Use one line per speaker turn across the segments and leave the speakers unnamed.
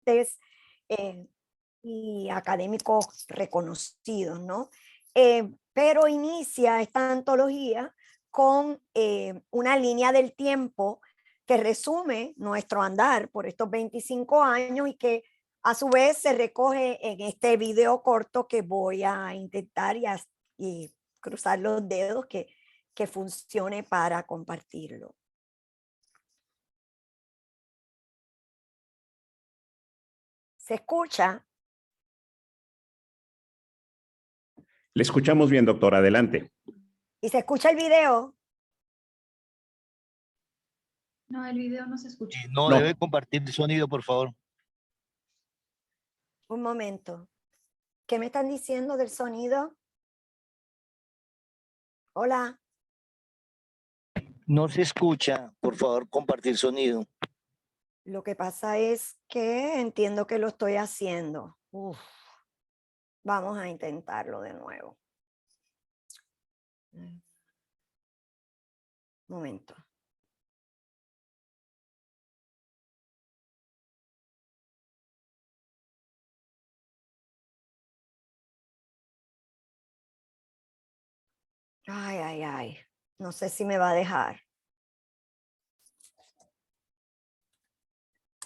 ponentes y académicos reconocidos, ¿no? Pero inicia esta antología con una línea del tiempo que resume nuestro andar por estos 25 años y que a su vez se recoge en este video corto que voy a intentar y cruzar los dedos que funcione para compartirlo. ¿Se escucha?
Le escuchamos bien, doctora. Adelante.
¿Y se escucha el video?
No, el video no se escucha.
No, debe compartir el sonido, por favor.
Un momento. ¿Qué me están diciendo del sonido? Hola.
No se escucha, por favor, compartir sonido.
Lo que pasa es que entiendo que lo estoy haciendo. Uf. Vamos a intentarlo de nuevo. Momento. Ay, ay, ay. No sé si me va a dejar.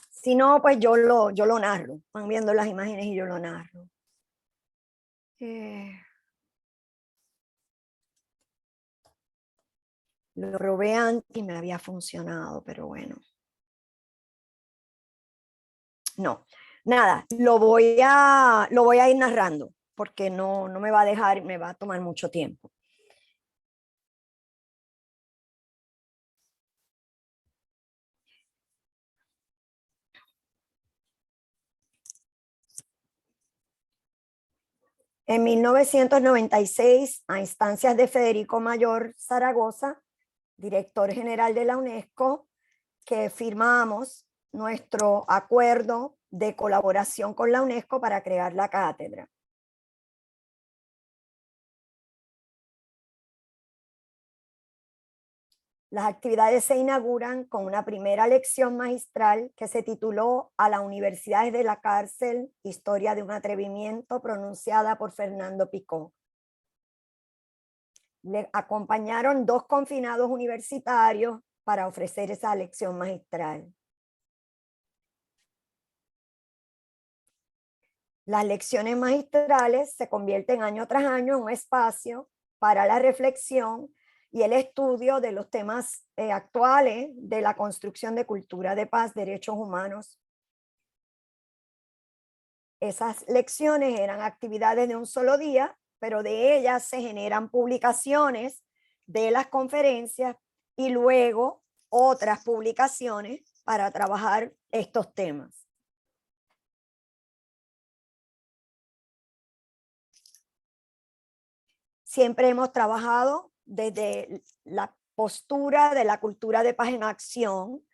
Si no, pues yo lo narro. Van viendo las imágenes y yo lo narro. Lo probé antes y me había funcionado, pero bueno. No, nada, lo voy a ir narrando porque no me va a dejar, me va a tomar mucho tiempo. En 1996, a instancias de Federico Mayor Zaragoza, director general de la UNESCO, que firmamos nuestro acuerdo de colaboración con la UNESCO para crear la cátedra. Las actividades se inauguran con una primera lección magistral que se tituló A la Universidad desde la cárcel, historia de un atrevimiento, pronunciada por Fernando Picó. Le acompañaron 2 confinados universitarios para ofrecer esa lección magistral. Las lecciones magistrales se convierten año tras año en un espacio para la reflexión y el estudio de los temas actuales de la construcción de cultura de paz, derechos humanos. Esas lecciones eran actividades de un solo día, pero de ellas se generan publicaciones de las conferencias y luego otras publicaciones para trabajar estos temas. Siempre hemos trabajado desde la postura de la cultura de paz en acción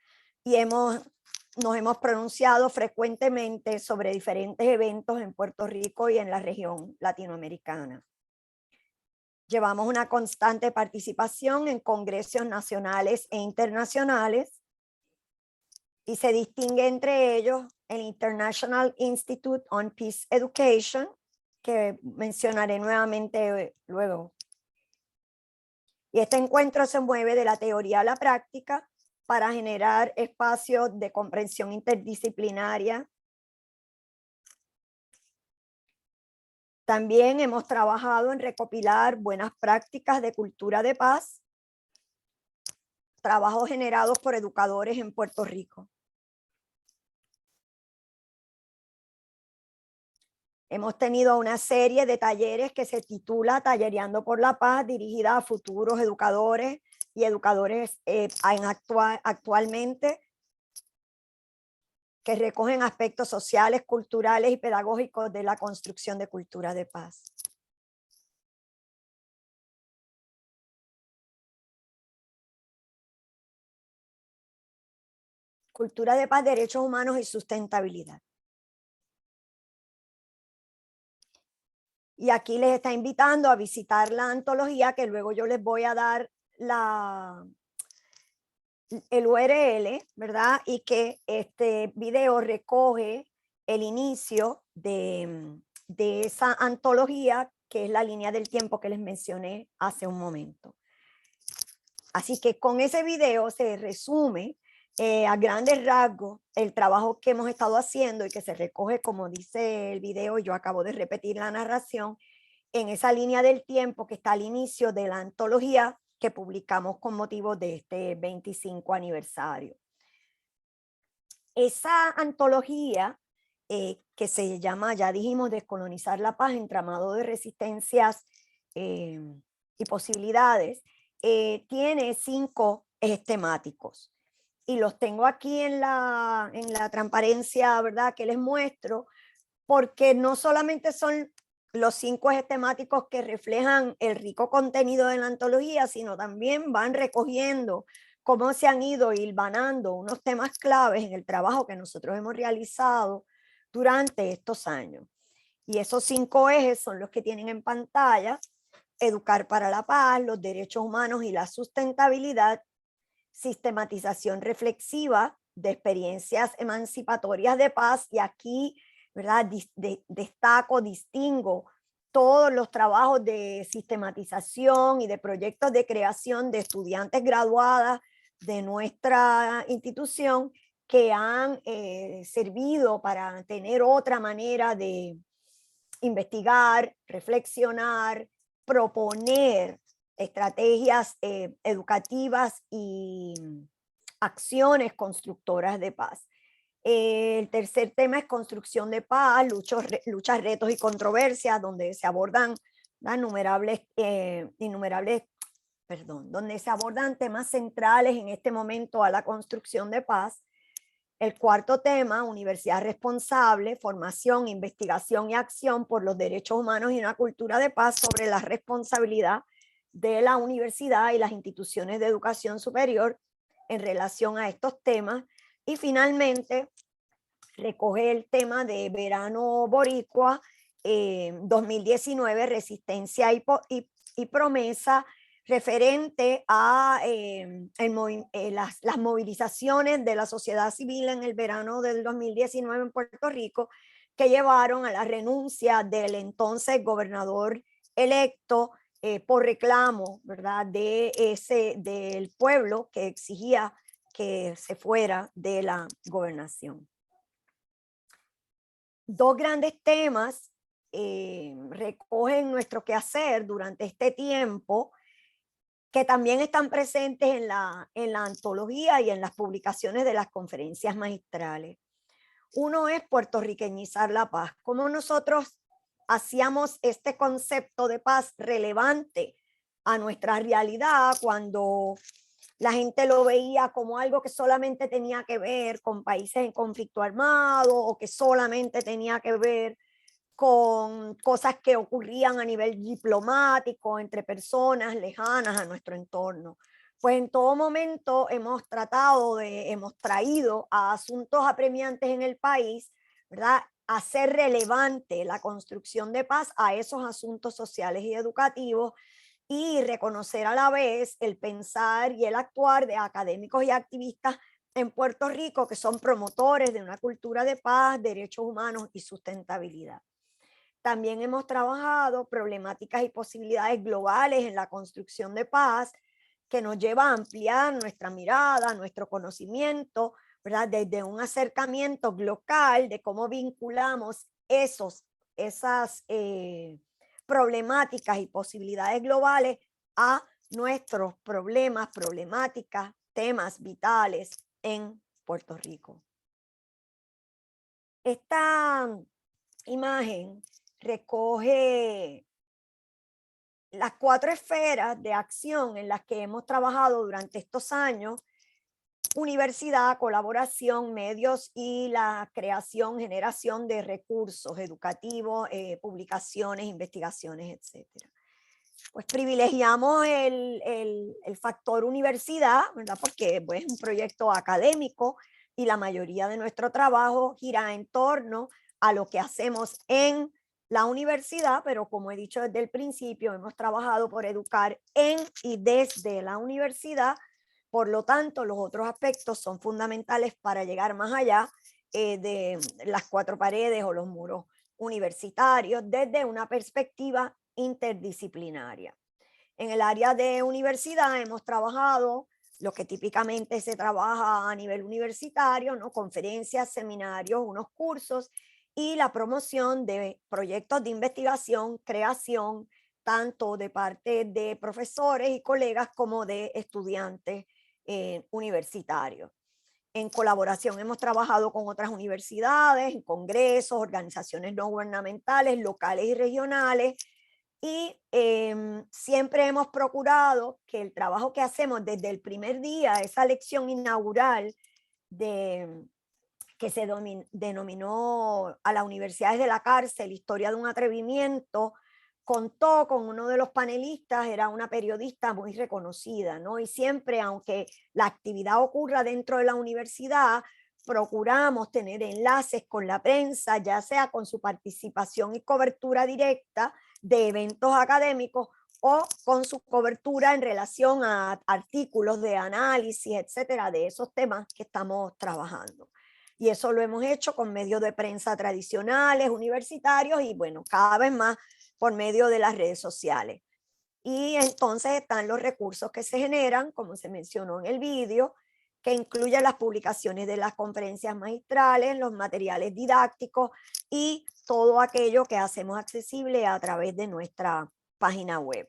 y nos hemos pronunciado frecuentemente sobre diferentes eventos en Puerto Rico y en la región latinoamericana. Llevamos una constante participación en congresos nacionales e internacionales y se distingue entre ellos el International Institute on Peace Education, que mencionaré nuevamente luego. Y este encuentro se mueve de la teoría a la práctica para generar espacios de comprensión interdisciplinaria. También hemos trabajado en recopilar buenas prácticas de cultura de paz, trabajos generados por educadores en Puerto Rico. Hemos tenido una serie de talleres que se titula Tallereando por la Paz, dirigida a futuros educadores y educadores actualmente, que recogen aspectos sociales, culturales y pedagógicos de la construcción de cultura de paz. Cultura de paz, derechos humanos y sustentabilidad. Y aquí les está invitando a visitar la antología, que luego yo les voy a dar el URL, ¿verdad? Y que este video recoge el inicio de esa antología, que es la línea del tiempo que les mencioné hace un momento. Así que con ese video se resume a grandes rasgos el trabajo que hemos estado haciendo y que se recoge, como dice el video, yo acabo de repetir la narración, en esa línea del tiempo que está al inicio de la antología que publicamos con motivo de este 25 aniversario. Esa antología que se llama, ya dijimos, Descolonizar la Paz, entramado de resistencias y posibilidades, tiene 5 ejes temáticos. Y los tengo aquí en la transparencia, ¿verdad?, que les muestro, porque no solamente son los 5 ejes temáticos que reflejan el rico contenido de la antología, sino también van recogiendo cómo se han ido hilvanando unos temas claves en el trabajo que nosotros hemos realizado durante estos años. Y esos 5 ejes son los que tienen en pantalla: educar para la paz, los derechos humanos y la sustentabilidad, sistematización reflexiva de experiencias emancipatorias de paz, y aquí, ¿verdad?, distingo todos los trabajos de sistematización y de proyectos de creación de estudiantes graduadas de nuestra institución que han servido para tener otra manera de investigar, reflexionar, proponer estrategias educativas y acciones constructoras de paz. El tercer tema es construcción de paz, luchas, retos y controversias, donde se abordan donde se abordan temas centrales en este momento a la construcción de paz. El cuarto tema, universidad responsable, formación, investigación y acción por los derechos humanos y una cultura de paz, sobre la responsabilidad de la universidad y las instituciones de educación superior en relación a estos temas. Y finalmente, recoge el tema de Verano Boricua 2019, resistencia y promesa, referente a las movilizaciones de la sociedad civil en el verano del 2019 en Puerto Rico, que llevaron a la renuncia del entonces gobernador electo por reclamo, ¿verdad?, del pueblo que exigía que se fuera de la gobernación. 2 grandes temas recogen nuestro quehacer durante este tiempo, que también están presentes en la antología y en las publicaciones de las conferencias magistrales. Uno es puertorriqueñizar la paz. Cómo nosotros hacíamos este concepto de paz relevante a nuestra realidad cuando la gente lo veía como algo que solamente tenía que ver con países en conflicto armado, o que solamente tenía que ver con cosas que ocurrían a nivel diplomático entre personas lejanas a nuestro entorno. Pues en todo momento hemos traído a asuntos apremiantes en el país, ¿verdad?, hacer relevante la construcción de paz a esos asuntos sociales y educativos, y reconocer a la vez el pensar y el actuar de académicos y activistas en Puerto Rico que son promotores de una cultura de paz, derechos humanos y sustentabilidad. También hemos trabajado problemáticas y posibilidades globales en la construcción de paz, que nos lleva a ampliar nuestra mirada, nuestro conocimiento, ¿verdad?, desde un acercamiento local de cómo vinculamos esas problemáticas y posibilidades globales a nuestros problemáticas, temas vitales en Puerto Rico. Esta imagen recoge las 4 esferas de acción en las que hemos trabajado durante estos años: universidad, colaboración, medios y la creación, generación de recursos educativos, publicaciones, investigaciones, etc. Pues privilegiamos el factor universidad, ¿verdad?, porque pues, es un proyecto académico y la mayoría de nuestro trabajo gira en torno a lo que hacemos en la universidad, pero como he dicho desde el principio, hemos trabajado por educar en y desde la universidad. Por lo tanto, los otros aspectos son fundamentales para llegar más allá de las cuatro paredes o los muros universitarios desde una perspectiva interdisciplinaria. En el área de universidad hemos trabajado lo que típicamente se trabaja a nivel universitario, ¿no? Conferencias, seminarios, unos cursos y la promoción de proyectos de investigación, creación, tanto de parte de profesores y colegas como de estudiantes universitarios. En colaboración hemos trabajado con otras universidades, en congresos, organizaciones no gubernamentales, locales y regionales, y siempre hemos procurado que el trabajo que hacemos desde el primer día, esa lección inaugural que se denominó a la Universidad desde la cárcel, historia de un atrevimiento, contó con uno de los panelistas, era una periodista muy reconocida, ¿no? Y siempre, aunque la actividad ocurra dentro de la universidad, procuramos tener enlaces con la prensa, ya sea con su participación y cobertura directa de eventos académicos o con su cobertura en relación a artículos de análisis, etcétera, de esos temas que estamos trabajando. Y eso lo hemos hecho con medios de prensa tradicionales, universitarios y bueno, cada vez más por medio de las redes sociales. Y entonces están los recursos que se generan, como se mencionó en el vídeo, que incluyen las publicaciones de las conferencias magistrales, los materiales didácticos y todo aquello que hacemos accesible a través de nuestra página web.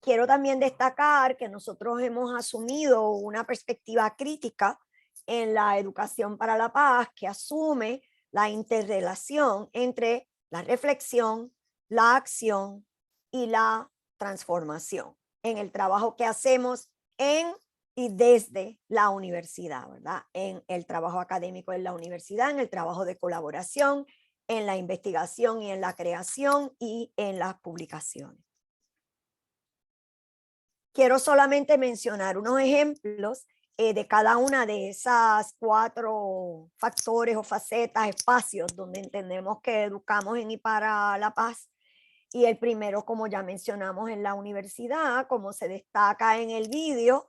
Quiero también destacar que nosotros hemos asumido una perspectiva crítica en la educación para la paz que asume la interrelación entre la reflexión, la acción y la transformación en el trabajo que hacemos en y desde la universidad, ¿verdad? En el trabajo académico en la universidad, en el trabajo de colaboración, en la investigación y en la creación y en las publicaciones. Quiero solamente mencionar unos ejemplos de cada una de esas 4 factores o facetas, espacios donde entendemos que educamos en y para la paz. Y el primero, como ya mencionamos, en la universidad, como se destaca en el vídeo,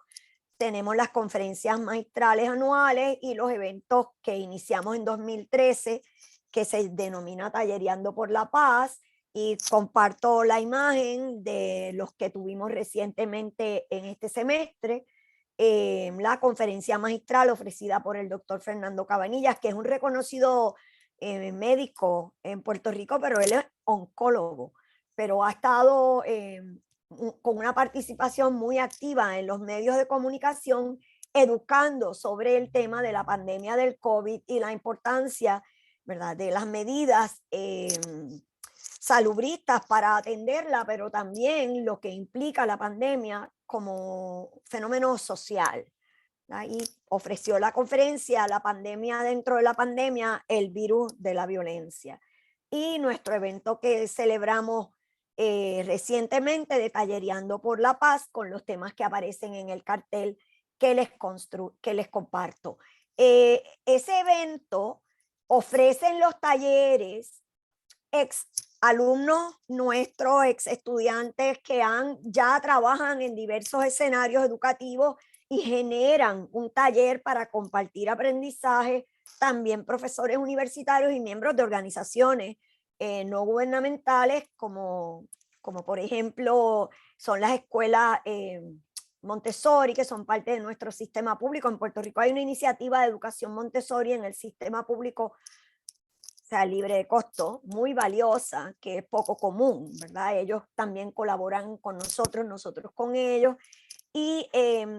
tenemos las conferencias magistrales anuales y los eventos que iniciamos en 2013, que se denomina Tallereando por la Paz, y comparto la imagen de los que tuvimos recientemente en este semestre. La conferencia magistral ofrecida por el doctor Fernando Cabanillas, que es un reconocido médico en Puerto Rico, pero él es oncólogo, pero ha estado con una participación muy activa en los medios de comunicación, educando sobre el tema de la pandemia del COVID y la importancia, ¿verdad?, de las medidas salubristas para atenderla, pero también lo que implica la pandemia como fenómeno social. Y ofreció la conferencia La pandemia dentro de la pandemia, el virus de la violencia. Y nuestro evento que celebramos recientemente de Tallereando por la Paz, con los temas que aparecen en el cartel que les comparto. Ese evento ofrecen los talleres ex alumnos nuestros, ex estudiantes que ya trabajan en diversos escenarios educativos y generan un taller para compartir aprendizaje, también profesores universitarios y miembros de organizaciones no gubernamentales, como por ejemplo son las escuelas Montessori, que son parte de nuestro sistema público. En Puerto Rico hay una iniciativa de educación Montessori en el sistema público, o sea, libre de costo, muy valiosa, que es poco común, ¿verdad? Ellos también colaboran con nosotros, nosotros con ellos, y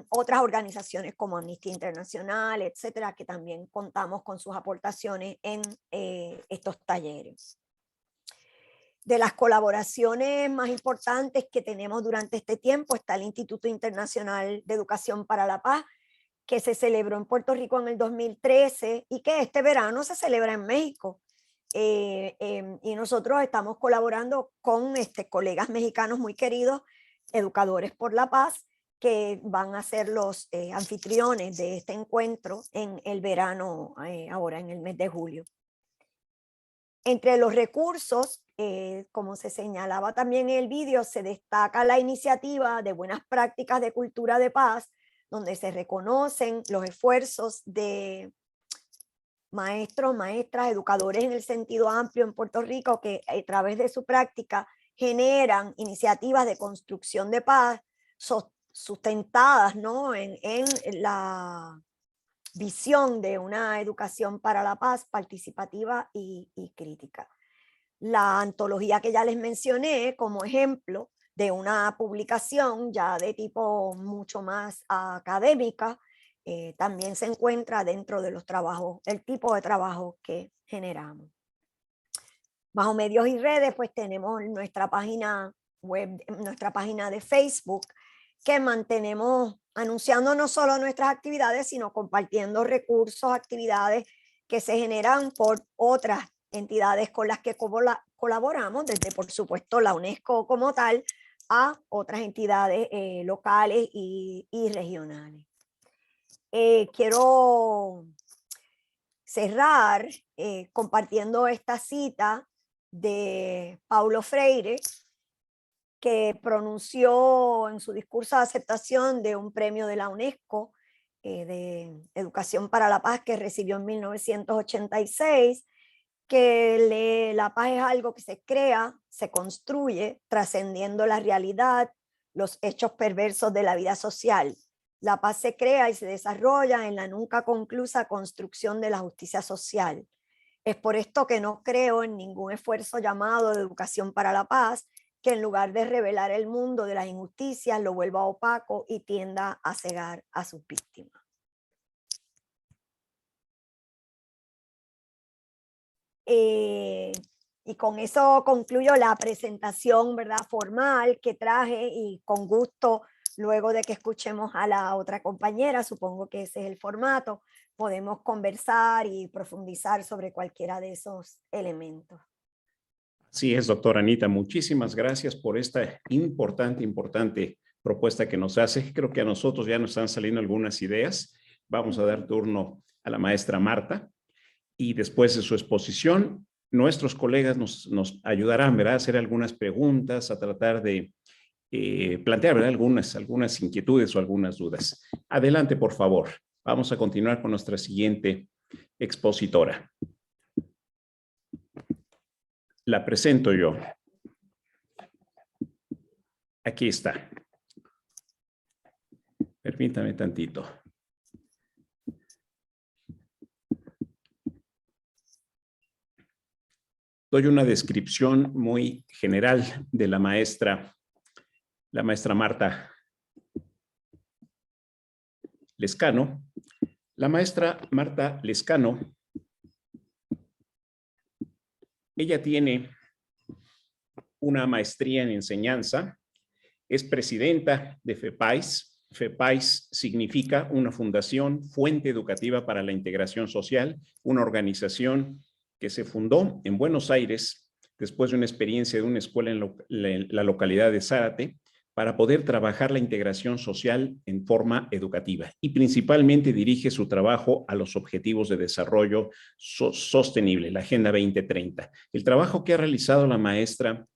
otras organizaciones como Amnistía Internacional, etcétera, que también contamos con sus aportaciones en estos talleres. De las colaboraciones más importantes que tenemos durante este tiempo está el Instituto Internacional de Educación para la Paz, que se celebró en Puerto Rico en el 2013 y que este verano se celebra en México. Y nosotros estamos colaborando con colegas mexicanos muy queridos, Educadores por la Paz, que van a ser los anfitriones de este encuentro en el verano, ahora en el mes de julio. Entre los recursos, como se señalaba también en el vídeo, se destaca la iniciativa de buenas prácticas de cultura de paz, donde se reconocen los esfuerzos de maestros, maestras, educadores en el sentido amplio en Puerto Rico que a través de su práctica generan iniciativas de construcción de paz sustentadas, ¿no?, en la visión de una educación para la paz participativa y crítica. La antología que ya les mencioné como ejemplo de una publicación ya de tipo mucho más académica, también se encuentra dentro de los trabajos, el tipo de trabajo que generamos. Bajo medios y redes, pues tenemos nuestra página web, nuestra página de Facebook, que mantenemos anunciando no solo nuestras actividades, sino compartiendo recursos, actividades que se generan por otras entidades con las que colaboramos, desde por supuesto la UNESCO como tal, a otras entidades locales y regionales. Quiero cerrar compartiendo esta cita de Paulo Freire, que pronunció en su discurso de aceptación de un premio de la UNESCO de Educación para la Paz que recibió en 1986, que la paz es algo que se crea, se construye, trascendiendo la realidad, los hechos perversos de la vida social. La paz se crea y se desarrolla en la nunca conclusa construcción de la justicia social. Es por esto que no creo en ningún esfuerzo llamado de educación para la paz, que en lugar de revelar el mundo de las injusticias, lo vuelva opaco y tienda a cegar a sus víctimas. Y con eso concluyo la presentación, ¿verdad?, formal que traje, y con gusto, luego de que escuchemos a la otra compañera, supongo que ese es el formato, podemos conversar y profundizar sobre cualquiera de esos elementos.
Así es, doctora Anita, muchísimas gracias por esta importante propuesta que nos hace. Creo que a nosotros ya nos están saliendo algunas ideas. Vamos a dar turno a la maestra Marta, y después de su exposición, nuestros colegas nos ayudarán, ¿verdad?, a hacer algunas preguntas, a tratar de plantear, ¿verdad?, algunas inquietudes o algunas dudas. Adelante, por favor. Vamos a continuar con nuestra siguiente expositora. La presento yo. Aquí está. Permítame tantito. Doy una descripción muy general de la maestra Marta Lescano. La maestra Marta Lescano, ella tiene una maestría en enseñanza, es presidenta de FEPAIS. FEPAIS significa una fundación, Fuente Educativa para la Integración Social, una organización que se fundó en Buenos Aires después de una experiencia de una escuela en la localidad de Zárate, para poder trabajar la integración social en forma educativa, y principalmente dirige su trabajo a los objetivos de desarrollo sostenible, la Agenda 2030. El trabajo que ha realizado la maestra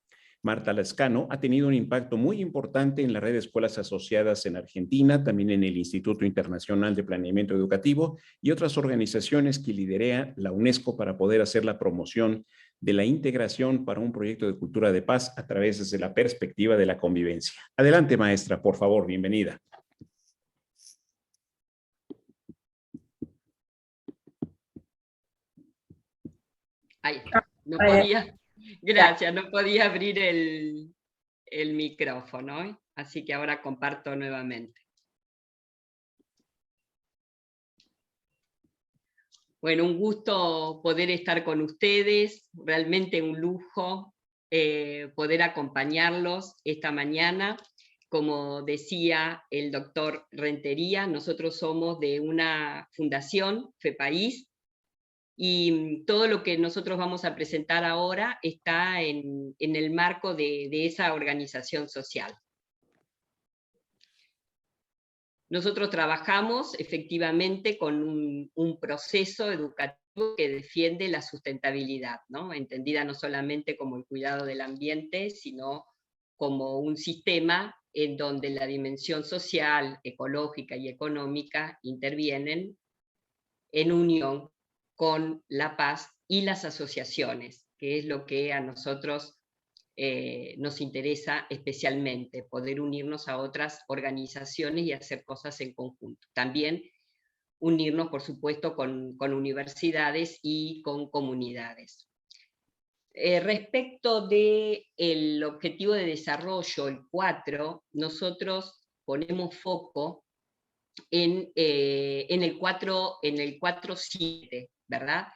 Marta Lescano ha tenido un impacto muy importante en la red de escuelas asociadas en Argentina, también en el Instituto Internacional de Planeamiento Educativo y otras organizaciones que lidera la UNESCO para poder hacer la promoción de la integración para un proyecto de cultura de paz a través desde la perspectiva de la convivencia. Adelante, maestra, por favor, bienvenida.
Ahí, no podía, gracias, no podía abrir el micrófono, así que ahora comparto nuevamente. Bueno, un gusto poder estar con ustedes, realmente un lujo poder acompañarlos esta mañana. Como decía el doctor Rentería, nosotros somos de una fundación, FEPAIS, y todo lo que nosotros vamos a presentar ahora está en el marco de esa organización social. Nosotros trabajamos efectivamente con un proceso educativo que defiende la sustentabilidad, ¿no? Entendida no solamente como el cuidado del ambiente, sino como un sistema en donde la dimensión social, ecológica y económica intervienen en unión con la paz y las asociaciones, que es lo que a nosotros nos interesa especialmente, poder unirnos a otras organizaciones y hacer cosas en conjunto. También unirnos, por supuesto, con universidades y con comunidades. Respecto del objetivo de desarrollo, el 4, nosotros ponemos foco en el 4.7, ¿verdad?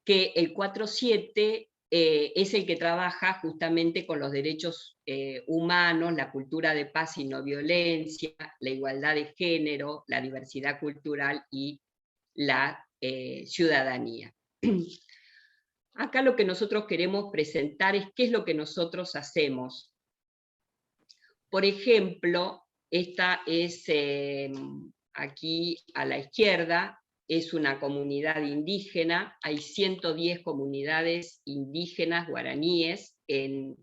Que el 4.7 es el que trabaja justamente con los derechos humanos, la cultura de paz y no violencia, la igualdad de género, la diversidad cultural y la ciudadanía. Acá lo que nosotros queremos presentar es qué es lo que nosotros hacemos. Por ejemplo, esta es aquí a la izquierda, es una comunidad indígena, hay 110 comunidades indígenas guaraníes en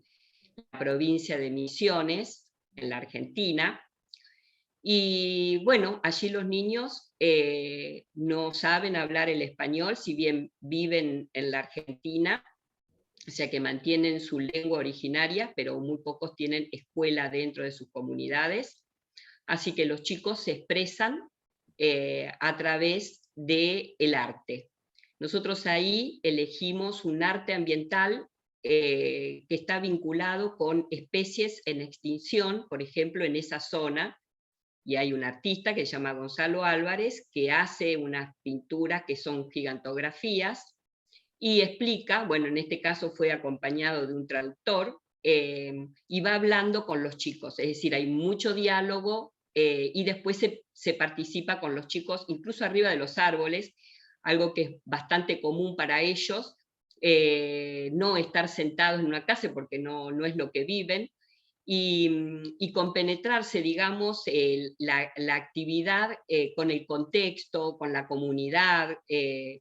la provincia de Misiones, en la Argentina, y bueno, allí los niños no saben hablar el español, si bien viven en la Argentina, o sea que mantienen su lengua originaria, pero muy pocos tienen escuela dentro de sus comunidades, así que los chicos se expresan a través del arte. Nosotros ahí elegimos un arte ambiental que está vinculado con especies en extinción, por ejemplo, en esa zona, y hay un artista que se llama Gonzalo Álvarez, que hace unas pinturas que son gigantografías, y explica, bueno, en este caso fue acompañado de un traductor, y va hablando con los chicos, es decir, hay mucho diálogo, y después se participa con los chicos, incluso arriba de los árboles, algo que es bastante común para ellos, no estar sentados en una casa porque no es lo que viven, y compenetrarse, digamos, la actividad con el contexto, con la comunidad,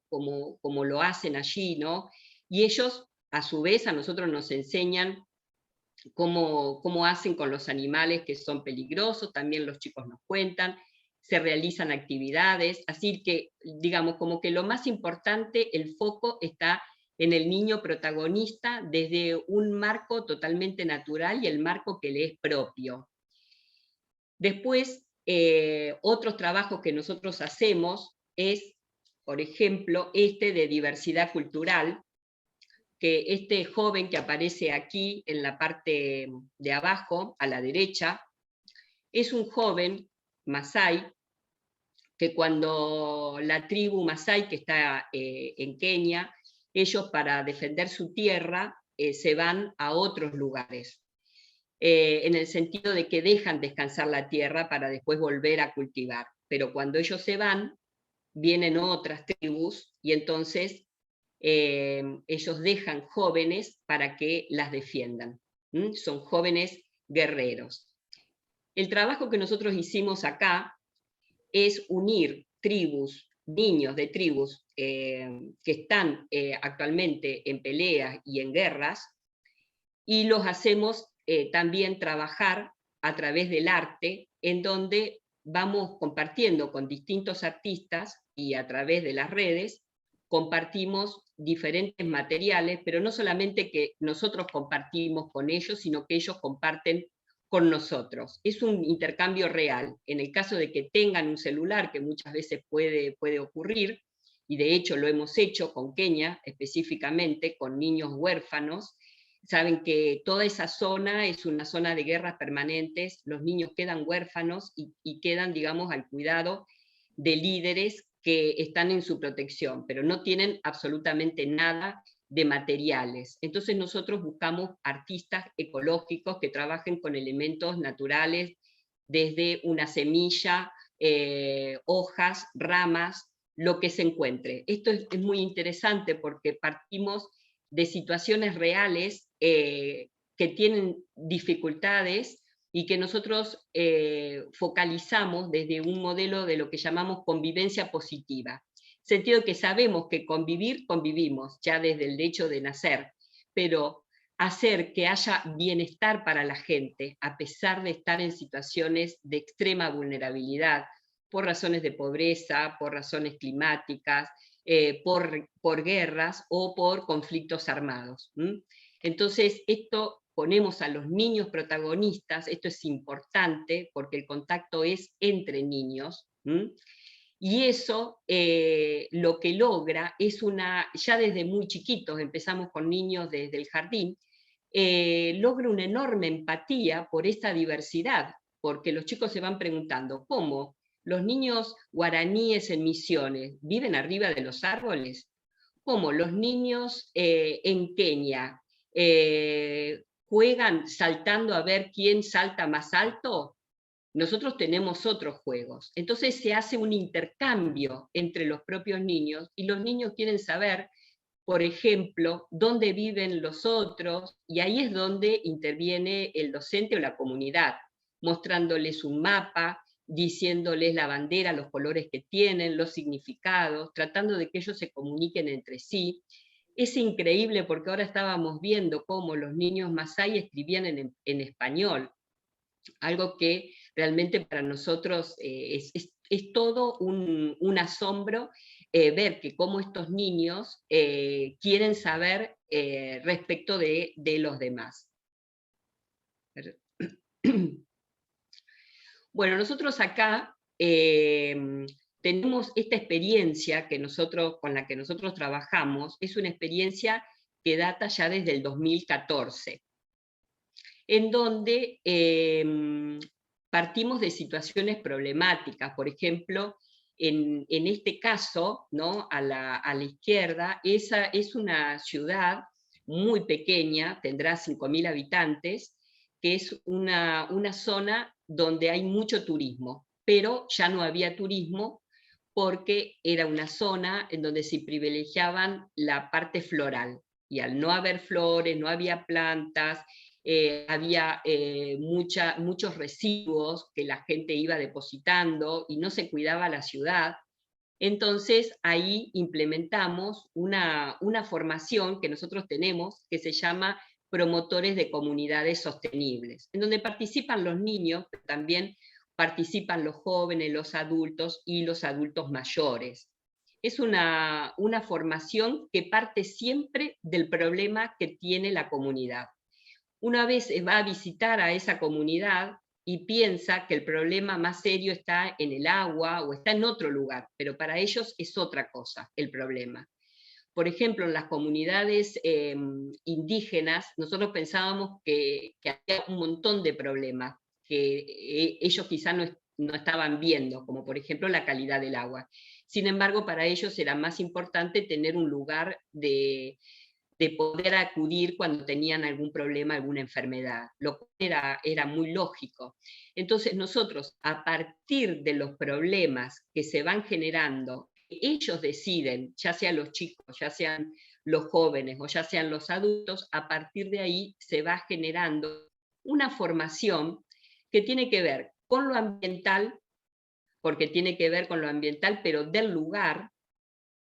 como lo hacen allí, ¿no? Y ellos, a su vez, a nosotros nos enseñan cómo hacen con los animales que son peligrosos, también los chicos nos cuentan, se realizan actividades, así que, digamos, como que lo más importante, el foco está en el niño protagonista desde un marco totalmente natural y el marco que le es propio. Después, otros trabajos que nosotros hacemos es, por ejemplo, este de diversidad cultural, que este joven que aparece aquí en la parte de abajo, a la derecha, es un joven masái, que cuando la tribu masái que está en Kenia, ellos para defender su tierra se van a otros lugares, en el sentido de que dejan descansar la tierra para después volver a cultivar. Pero cuando ellos se van, vienen otras tribus y entonces ellos dejan jóvenes para que las defiendan. Son jóvenes guerreros. El trabajo que nosotros hicimos acá es unir tribus, niños de tribus que están actualmente en peleas y en guerras, y los hacemos también trabajar a través del arte, en donde vamos compartiendo con distintos artistas y a través de las redes compartimos diferentes materiales, pero no solamente que nosotros compartimos con ellos, sino que ellos comparten con nosotros. Es un intercambio real. En el caso de que tengan un celular, que muchas veces puede ocurrir, y de hecho lo hemos hecho con Kenia, específicamente con niños huérfanos, saben que toda esa zona es una zona de guerras permanentes, los niños quedan huérfanos y quedan, digamos, al cuidado de líderes que están en su protección, pero no tienen absolutamente nada de materiales. Entonces nosotros buscamos artistas ecológicos que trabajen con elementos naturales, desde una semilla, hojas, ramas, lo que se encuentre. Esto es muy interesante porque partimos de situaciones reales que tienen dificultades y que nosotros focalizamos desde un modelo de lo que llamamos convivencia positiva. Sentido que sabemos que convivir, convivimos ya desde el hecho de nacer, pero hacer que haya bienestar para la gente, a pesar de estar en situaciones de extrema vulnerabilidad, por razones de pobreza, por razones climáticas, por guerras o por conflictos armados. Entonces, esto ponemos a los niños protagonistas, esto es importante porque el contacto es entre niños, y eso lo que logra es ya desde muy chiquitos, empezamos con niños desde el jardín, logra una enorme empatía por esta diversidad, porque los chicos se van preguntando, ¿cómo? ¿Los niños guaraníes en Misiones viven arriba de los árboles? ¿Cómo? ¿Los niños en Kenia juegan saltando a ver quién salta más alto? Nosotros tenemos otros juegos. Entonces se hace un intercambio entre los propios niños y los niños quieren saber, por ejemplo, dónde viven los otros, y ahí es donde interviene el docente o la comunidad, mostrándoles un mapa, diciéndoles la bandera, los colores que tienen, los significados, tratando de que ellos se comuniquen entre sí. Es increíble porque ahora estábamos viendo cómo los niños masái escribían en español, algo que realmente para nosotros es todo un asombro ver que cómo estos niños quieren saber respecto de los demás. Bueno, nosotros acá tenemos esta experiencia con la que nosotros trabajamos, es una experiencia que data ya desde el 2014, en donde partimos de situaciones problemáticas. Por ejemplo, en este caso, ¿no? a la izquierda, esa es una ciudad muy pequeña, tendrá 5.000 habitantes, que es una zona donde hay mucho turismo, pero ya no había turismo porque era una zona en donde se privilegiaban la parte floral, y al no haber flores, no había plantas, había muchos residuos que la gente iba depositando y no se cuidaba la ciudad. Entonces ahí implementamos una formación que nosotros tenemos que se llama promotores de comunidades sostenibles, en donde participan los niños, pero también participan los jóvenes, los adultos y los adultos mayores. Es una formación que parte siempre del problema que tiene la comunidad. Una vez va a visitar a esa comunidad y piensa que el problema más serio está en el agua o está en otro lugar, pero para ellos es otra cosa el problema. Por ejemplo, en las comunidades indígenas, nosotros pensábamos que había un montón de problemas que ellos quizá no estaban viendo, como por ejemplo la calidad del agua. Sin embargo, para ellos era más importante tener un lugar de poder acudir cuando tenían algún problema, alguna enfermedad, lo cual era muy lógico. Entonces nosotros, a partir de los problemas que se van generando, ellos deciden, ya sean los chicos, ya sean los jóvenes o ya sean los adultos, a partir de ahí se va generando una formación que tiene que ver con lo ambiental, porque tiene que ver con lo ambiental, pero del lugar,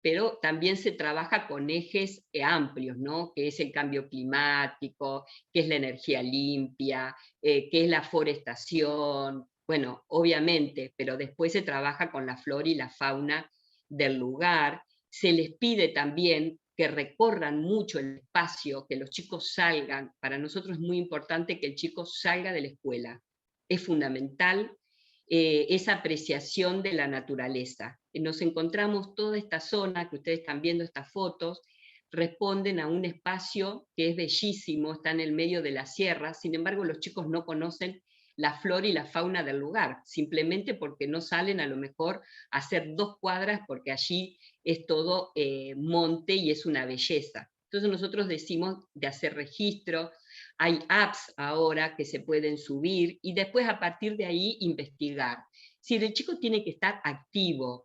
pero también se trabaja con ejes amplios, ¿no? Que es el cambio climático, que es la energía limpia, que es la forestación, bueno, obviamente, pero después se trabaja con la flora y la fauna del lugar. Se les pide también que recorran mucho el espacio, que los chicos salgan. Para nosotros es muy importante que el chico salga de la escuela. Es fundamental esa apreciación de la naturaleza. Nos encontramos toda esta zona, que ustedes están viendo estas fotos, responden a un espacio que es bellísimo, está en el medio de la sierra, sin embargo los chicos no conocen la flora y la fauna del lugar, simplemente porque no salen a lo mejor a hacer 2 cuadras, porque allí es todo monte y es una belleza. Entonces nosotros decimos de hacer registro, hay apps ahora que se pueden subir y después a partir de ahí investigar. Si el chico tiene que estar activo,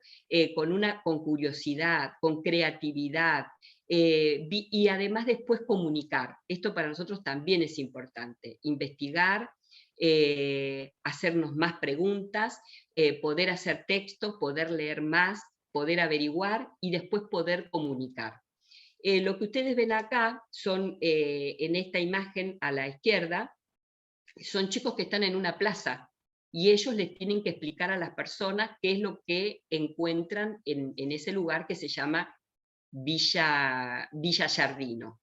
con curiosidad, con creatividad, y además después comunicar. Esto para nosotros también es importante, investigar, hacernos más preguntas, poder hacer texto, poder leer más, poder averiguar y después poder comunicar. Lo que ustedes ven acá son, en esta imagen a la izquierda, son chicos que están en una plaza y ellos les tienen que explicar a las personas qué es lo que encuentran en ese lugar que se llama Villa Giardino.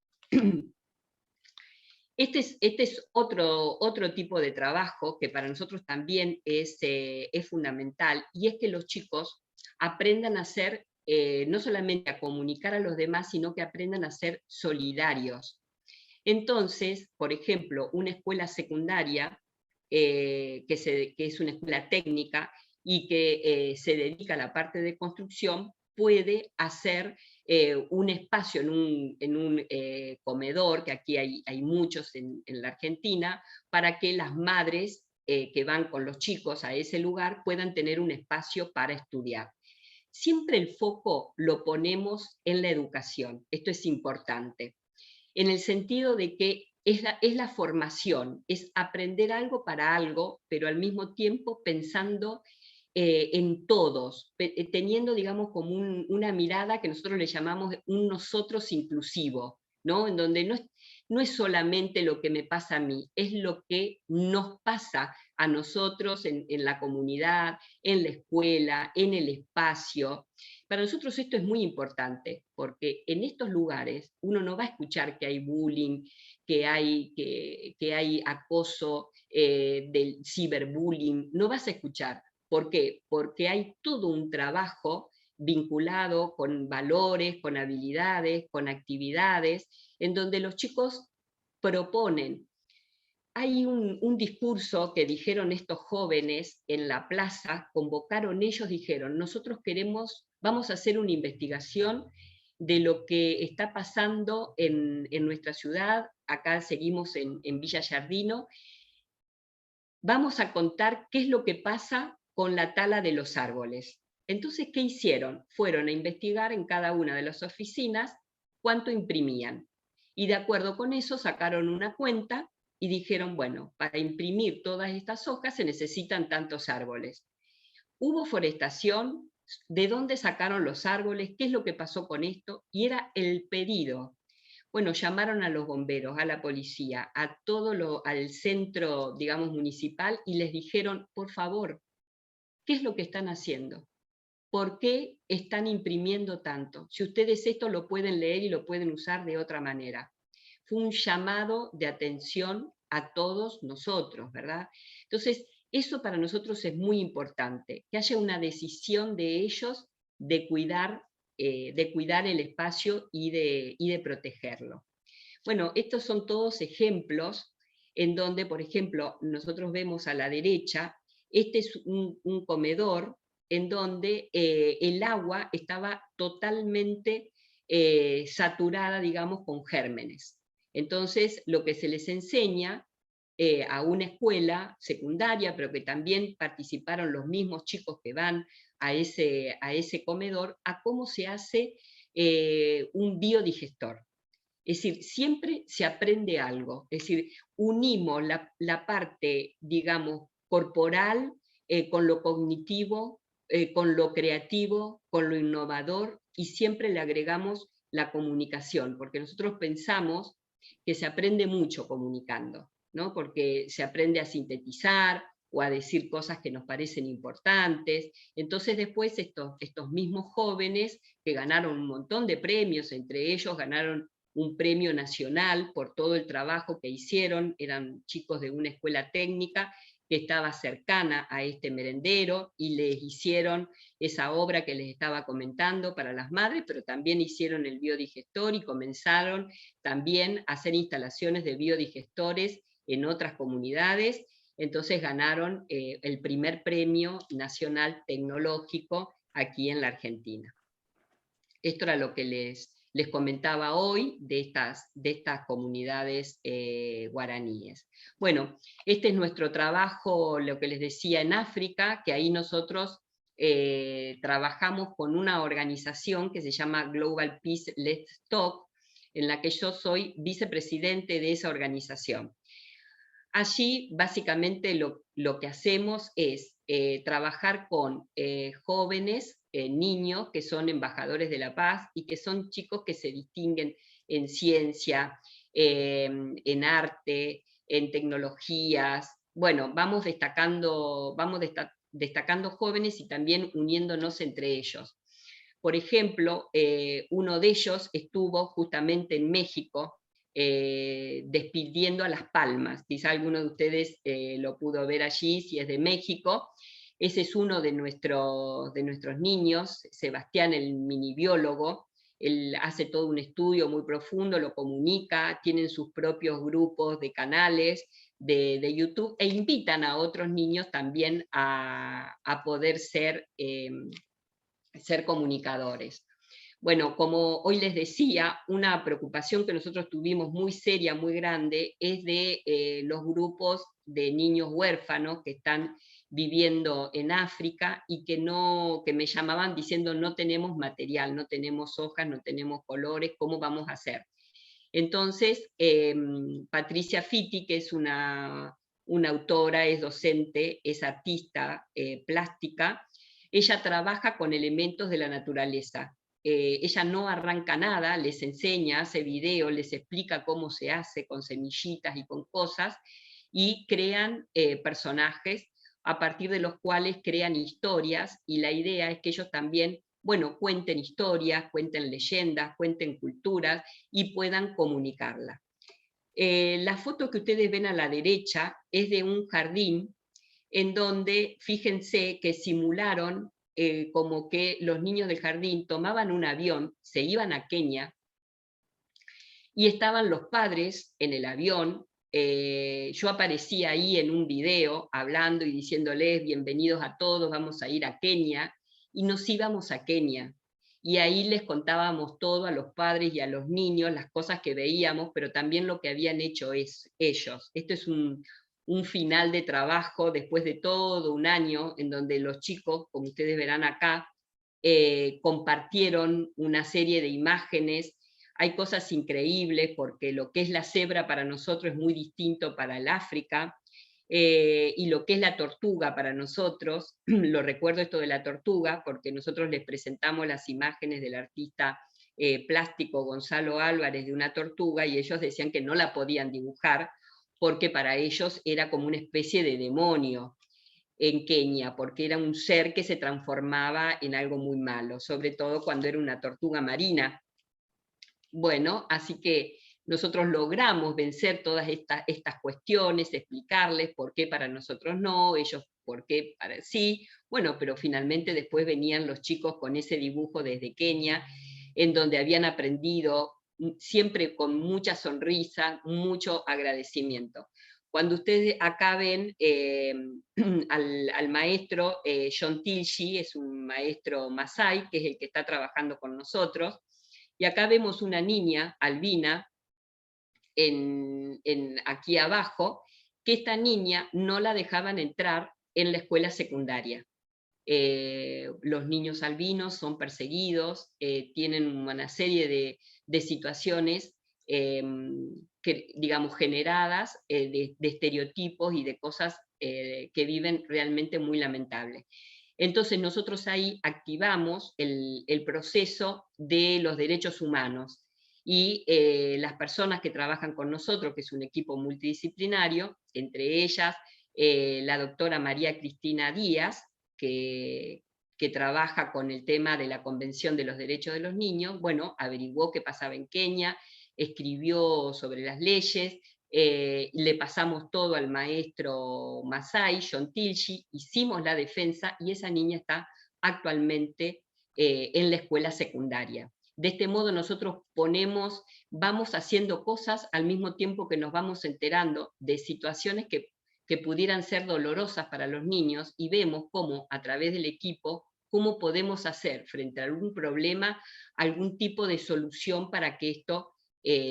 Este es otro tipo de trabajo que para nosotros también es fundamental, y es que los chicos aprendan a ser, no solamente a comunicar a los demás, sino que aprendan a ser solidarios. Entonces, por ejemplo, una escuela secundaria, que es una escuela técnica y que se dedica a la parte de construcción, puede hacer un espacio en un comedor, que aquí hay muchos en la Argentina, para que las madres que van con los chicos a ese lugar puedan tener un espacio para estudiar. Siempre el foco lo ponemos en la educación, esto es importante, en el sentido de que es la formación, es aprender algo para algo, pero al mismo tiempo pensando en todos, teniendo, digamos, como una mirada que nosotros le llamamos un nosotros inclusivo, ¿no? En donde no es solamente lo que me pasa a mí, es lo que nos pasa a nosotros en la comunidad, en la escuela, en el espacio. Para nosotros esto es muy importante, porque en estos lugares uno no va a escuchar que hay bullying, que hay acoso, del ciberbullying, no vas a escuchar. ¿Por qué? Porque hay todo un trabajo vinculado con valores, con habilidades, con actividades, en donde los chicos proponen. Hay un discurso que dijeron estos jóvenes en la plaza, convocaron ellos, dijeron, nosotros vamos a hacer una investigación de lo que está pasando en nuestra ciudad, acá seguimos en Villa Giardino, vamos a contar qué es lo que pasa con la tala de los árboles. Entonces, ¿qué hicieron? Fueron a investigar en cada una de las oficinas cuánto imprimían. Y de acuerdo con eso sacaron una cuenta y dijeron, bueno, para imprimir todas estas hojas se necesitan tantos árboles. Hubo forestación, ¿de dónde sacaron los árboles? ¿Qué es lo que pasó con esto? Y era el pedido. Bueno, llamaron a los bomberos, a la policía, al centro, digamos, municipal, y les dijeron, por favor, ¿qué es lo que están haciendo? ¿Por qué están imprimiendo tanto? Si ustedes esto lo pueden leer y lo pueden usar de otra manera. Fue un llamado de atención a todos nosotros, ¿verdad? Entonces, eso para nosotros es muy importante, que haya una decisión de ellos de cuidar el espacio y de protegerlo. Bueno, estos son todos ejemplos en donde, por ejemplo, nosotros vemos a la derecha, este es un comedor en donde el agua estaba totalmente saturada, digamos, con gérmenes. Entonces, lo que se les enseña a una escuela secundaria, pero que también participaron los mismos chicos que van a ese comedor, a cómo se hace un biodigestor. Es decir, siempre se aprende algo, es decir, unimos la parte, digamos, corporal con lo cognitivo, con lo creativo, con lo innovador, y siempre le agregamos la comunicación, porque nosotros pensamos que se aprende mucho comunicando, ¿no? Porque se aprende a sintetizar o a decir cosas que nos parecen importantes. Entonces después estos mismos jóvenes que ganaron un montón de premios, entre ellos ganaron un premio nacional por todo el trabajo que hicieron, eran chicos de una escuela técnica que estaba cercana a este merendero, y les hicieron esa obra que les estaba comentando para las madres, pero también hicieron el biodigestor y comenzaron también a hacer instalaciones de biodigestores en otras comunidades. Entonces ganaron el primer premio nacional tecnológico aquí en la Argentina. Esto era lo que les comentaba hoy de estas comunidades guaraníes. Bueno, este es nuestro trabajo, lo que les decía, en África, que ahí nosotros trabajamos con una organización que se llama Global Peace Let's Talk, en la que yo soy vicepresidente de esa organización. Allí básicamente lo que hacemos es trabajar con jóvenes, niños que son embajadores de la paz y que son chicos que se distinguen en ciencia, en arte, en tecnologías. Bueno, vamos destacando jóvenes y también uniéndonos entre ellos. Por ejemplo, uno de ellos estuvo justamente en México despidiendo a Las Palmas. Quizá alguno de ustedes lo pudo ver allí, si es de México. Ese es uno de nuestros niños, Sebastián, el minibiólogo. Él hace todo un estudio muy profundo, lo comunica, tienen sus propios grupos de canales de YouTube, e invitan a otros niños también a poder ser comunicadores. Bueno, como hoy les decía, una preocupación que nosotros tuvimos muy seria, muy grande, es de los grupos de niños huérfanos que están viviendo en África y que me llamaban diciendo: no tenemos material, no tenemos hojas, no tenemos colores, ¿cómo vamos a hacer? Entonces, Patricia Fitti, que es una autora, es docente, es artista plástica, ella trabaja con elementos de la naturaleza. Ella no arranca nada, les enseña, hace videos, les explica cómo se hace con semillitas y con cosas, y crean personajes a partir de los cuales crean historias, y la idea es que ellos también, bueno, cuenten historias, cuenten leyendas, cuenten culturas y puedan comunicarla. La foto que ustedes ven a la derecha es de un jardín en donde, fíjense que simularon como que los niños del jardín tomaban un avión, se iban a Kenia, y estaban los padres en el avión. Yo aparecía ahí en un video hablando y diciéndoles: bienvenidos a todos, vamos a ir a Kenia, y nos íbamos a Kenia. Y ahí les contábamos todo a los padres y a los niños, las cosas que veíamos, pero también lo que habían hecho ellos. Esto es un final de trabajo después de todo un año, en donde los chicos, como ustedes verán acá, compartieron una serie de imágenes. Hay cosas increíbles, porque lo que es la cebra para nosotros es muy distinto para el África, y lo que es la tortuga para nosotros, lo recuerdo esto de la tortuga, porque nosotros les presentamos las imágenes del artista plástico Gonzalo Álvarez de una tortuga, y ellos decían que no la podían dibujar, porque para ellos era como una especie de demonio en Kenia, porque era un ser que se transformaba en algo muy malo, sobre todo cuando era una tortuga marina. Bueno, así que nosotros logramos vencer todas estas cuestiones, explicarles por qué para nosotros no, ellos por qué para sí. Bueno, pero finalmente después venían los chicos con ese dibujo desde Kenia, en donde habían aprendido siempre con mucha sonrisa, mucho agradecimiento. Cuando ustedes acá ven al maestro John Tilchi, es un maestro Masái, que es el que está trabajando con nosotros, y acá vemos una niña, Albina, aquí abajo, que esta niña no la dejaban entrar en la escuela secundaria. Los niños albinos son perseguidos, tienen una serie de situaciones digamos, generadas de estereotipos y de cosas que viven realmente muy lamentables. Entonces nosotros ahí activamos el proceso de los derechos humanos, y las personas que trabajan con nosotros, que es un equipo multidisciplinario, entre ellas la doctora María Cristina Díaz, que trabaja con el tema de la Convención de los Derechos de los Niños, bueno, averiguó qué pasaba en Kenia, escribió sobre las leyes, le pasamos todo al maestro Masái, John Tilchi, hicimos la defensa, y esa niña está actualmente en la escuela secundaria. De este modo nosotros vamos haciendo cosas al mismo tiempo que nos vamos enterando de situaciones que pudieran ser dolorosas para los niños, y vemos cómo a través del equipo, cómo podemos hacer frente a algún problema, algún tipo de solución para que esto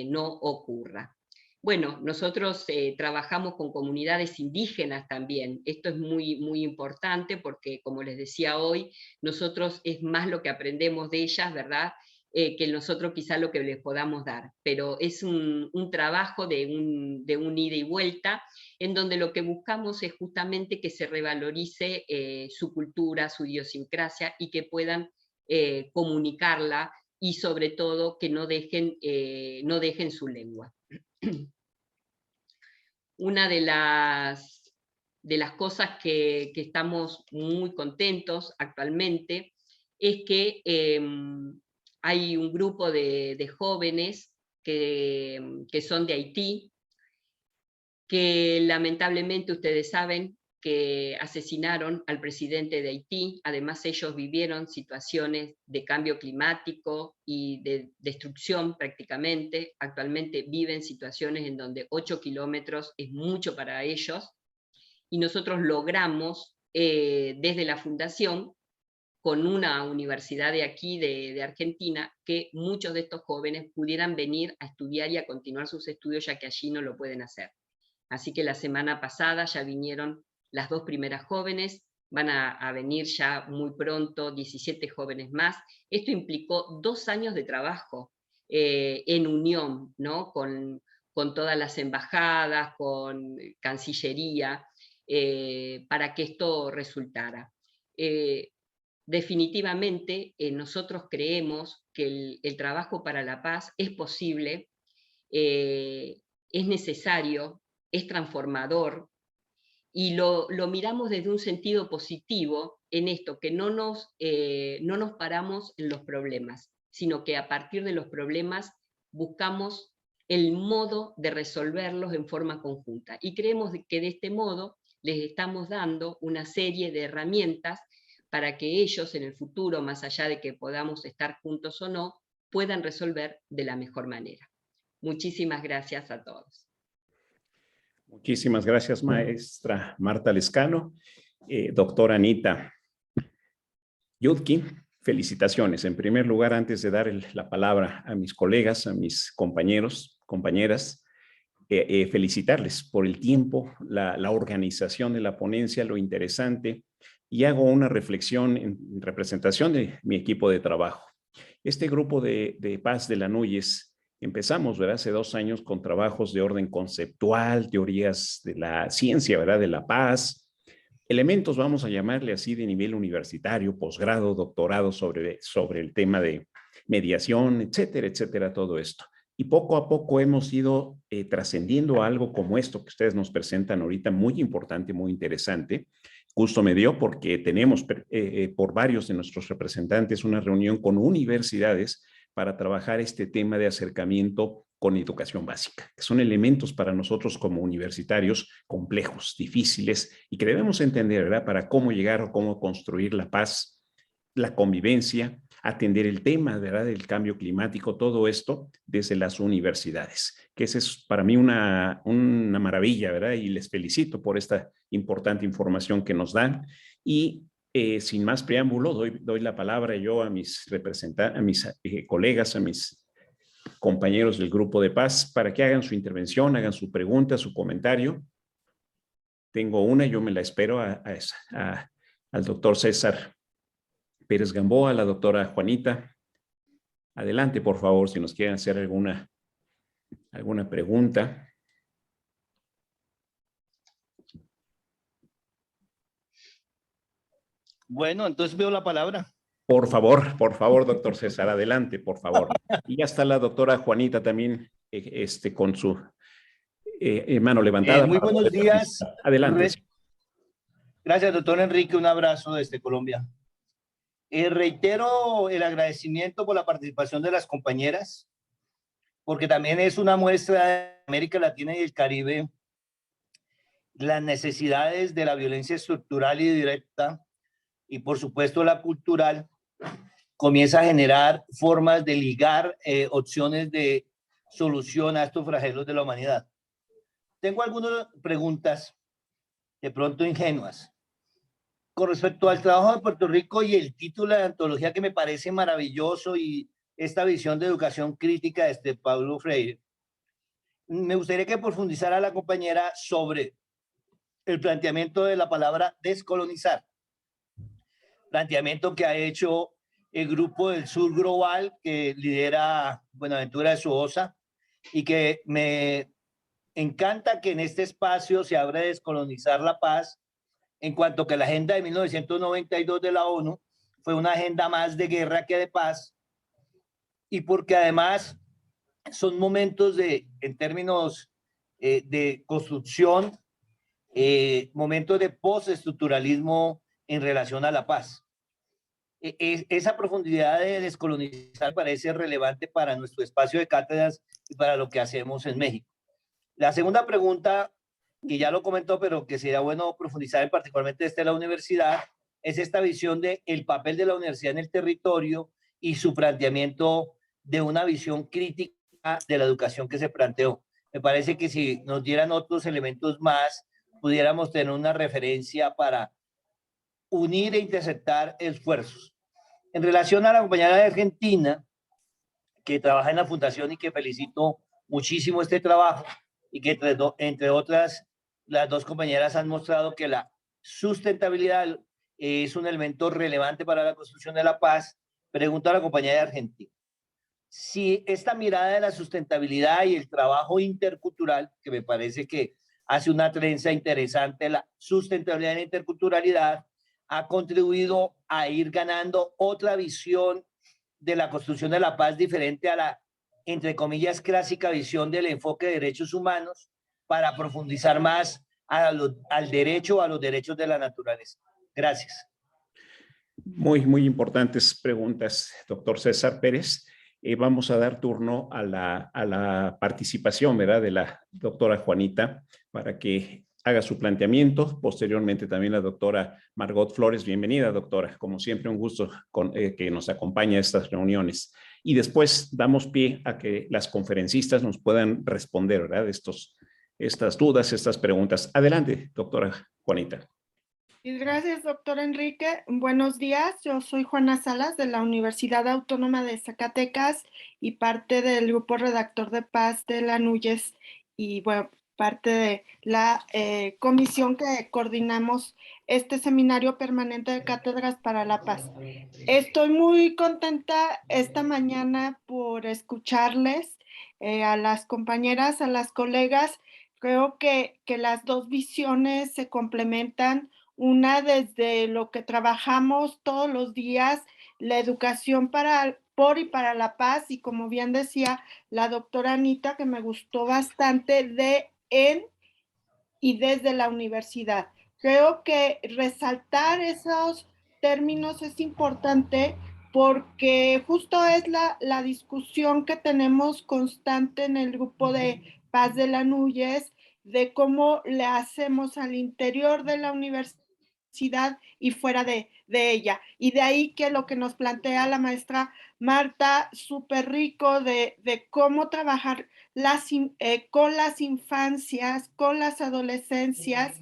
no ocurra. Bueno, nosotros trabajamos con comunidades indígenas también. Esto es muy, muy importante, porque, como les decía hoy, nosotros es más lo que aprendemos de ellas, ¿verdad?, que nosotros quizá lo que les podamos dar. Pero es un trabajo de un ida y vuelta, en donde lo que buscamos es justamente que se revalorice su cultura, su idiosincrasia, y que puedan comunicarla, y sobre todo que no dejen su lengua. Una de las cosas que estamos muy contentos actualmente es que hay un grupo de jóvenes que son de Haití, que lamentablemente ustedes saben que asesinaron al presidente de Haití. Además, ellos vivieron situaciones de cambio climático y de destrucción prácticamente. Actualmente viven situaciones en donde 8 kilómetros es mucho para ellos, y nosotros logramos desde la fundación, con una universidad de aquí, de Argentina, que muchos de estos jóvenes pudieran venir a estudiar y a continuar sus estudios, ya que allí no lo pueden hacer. Así que la semana pasada ya vinieron las 2 primeras jóvenes, van a venir ya muy pronto 17 jóvenes más. Esto implicó 2 años de trabajo en unión, ¿no? con todas las embajadas, con Cancillería, para que esto resultara. Definitivamente nosotros creemos que el trabajo para la paz es posible, es necesario, es transformador, y lo miramos desde un sentido positivo en esto, que no nos paramos en los problemas, sino que a partir de los problemas buscamos el modo de resolverlos en forma conjunta. Y creemos que de este modo les estamos dando una serie de herramientas para que ellos en el futuro, más allá de que podamos estar juntos o no, puedan resolver de la mejor manera. Muchísimas gracias a todos.
Muchísimas gracias, maestra Marta Lescano. Doctora Anita Yudkin, felicitaciones. En primer lugar, antes de dar la palabra a mis colegas, a mis compañeros, compañeras, felicitarles por el tiempo, la organización de la ponencia, lo interesante, y hago una reflexión en representación de mi equipo de trabajo. Este grupo de paz de la NUYES empezamos, ¿verdad? Hace 2 años con trabajos de orden conceptual, teorías de la ciencia, ¿verdad? De la paz, elementos, vamos a llamarle así, de nivel universitario, posgrado, doctorado sobre el tema de mediación, etcétera, etcétera, todo esto. Y poco a poco hemos ido trascendiendo algo como esto que ustedes nos presentan ahorita, muy importante, muy interesante. Gusto me dio porque tenemos por varios de nuestros representantes una reunión con universidades para trabajar este tema de acercamiento con educación básica, que son elementos para nosotros como universitarios complejos, difíciles, y que debemos entender, ¿verdad?, para cómo llegar o cómo construir la paz, la convivencia, atender el tema, ¿verdad?, del cambio climático, todo esto desde las universidades, que esa es para mí una maravilla, ¿verdad? Y les felicito por esta importante información que nos dan. Y sin más preámbulo, doy la palabra yo a mis representantes, a mis colegas, a mis compañeros del grupo de paz, para que hagan su intervención, hagan su pregunta, su comentario. Tengo una, yo me la espero al doctor César Pérez Gamboa, a la doctora Juanita. Adelante, por favor, si nos quieren hacer alguna pregunta.
Bueno, entonces veo la palabra.
Por favor, doctor César, adelante, por favor. Y ya está la doctora Juanita también con su mano levantada.
Muy buenos días.
Adelante.
Gracias, doctor Enrique. Un abrazo desde Colombia. Reitero el agradecimiento por la participación de las compañeras, porque también es una muestra de América Latina y el Caribe, las necesidades de la violencia estructural y directa, y por supuesto la cultural, comienza a generar formas de ligar opciones de solución a estos flagelos de la humanidad. Tengo algunas preguntas, de pronto ingenuas, con respecto al trabajo de Puerto Rico y el título de antología que me parece maravilloso, y esta visión de educación crítica de Paulo Freire. Me gustaría que profundizara la compañera sobre el planteamiento de la palabra descolonizar, planteamiento que ha hecho el Grupo del Sur Global, que lidera Buenaventura de Sousa, y que me encanta que en este espacio se hable de descolonizar la paz, en cuanto que la agenda de 1992 de la ONU fue una agenda más de guerra que de paz, y porque además son momentos en términos de construcción, momentos de postestructuralismo en relación a la paz. esa profundidad de descolonizar parece relevante para nuestro espacio de cátedras y para lo que hacemos en México. La segunda pregunta, que ya lo comentó, pero que sería bueno profundizar en particularmente desde la universidad, es esta visión del papel de la universidad en el territorio y su planteamiento de una visión crítica de la educación que se planteó. Me parece que si nos dieran otros elementos más, pudiéramos tener una referencia para unir e interceptar esfuerzos. En relación a la compañera de Argentina, que trabaja en la fundación y que felicito muchísimo este trabajo, y que entre otras, las dos compañeras han mostrado que la sustentabilidad es un elemento relevante para la construcción de la paz. Pregunto a la compañera de Argentina, si esta mirada de la sustentabilidad y el trabajo intercultural, que me parece que hace una trenza interesante, la sustentabilidad y la interculturalidad, ha contribuido a ir ganando otra visión de la construcción de la paz diferente a la, entre comillas, clásica visión del enfoque de derechos humanos, para profundizar más al derecho, a los derechos de la naturaleza. Gracias.
Muy importantes preguntas, doctor César Pérez. Vamos a dar turno a la participación, ¿verdad?, de la doctora Juanita para que haga su planteamiento. Posteriormente también la doctora Margot Flores. Bienvenida, doctora. Como siempre, un gusto que nos acompañe a estas reuniones. Y después damos pie a que las conferencistas nos puedan responder, ¿verdad?, estas dudas, estas preguntas. Adelante, doctora Juanita.
Gracias, doctor Enrique. Buenos días. Yo soy Juana Salas de la Universidad Autónoma de Zacatecas y parte del grupo redactor de paz de la NUYES y bueno, parte de la comisión que coordinamos este seminario permanente de cátedras para la paz. Estoy muy contenta esta mañana por escucharles a las compañeras, a las colegas. Creo que las dos visiones se complementan. Una desde lo que trabajamos todos los días, la educación por y para la paz, y como bien decía la doctora Anita, que me gustó bastante, en y desde la universidad. Creo que resaltar esos términos es importante porque justo es la discusión que tenemos constante en el grupo de paz de la NUYES, de cómo le hacemos al interior de la universidad y fuera de ella. Y de ahí que lo que nos plantea la maestra Marta, súper rico de cómo trabajar con las infancias, con las adolescencias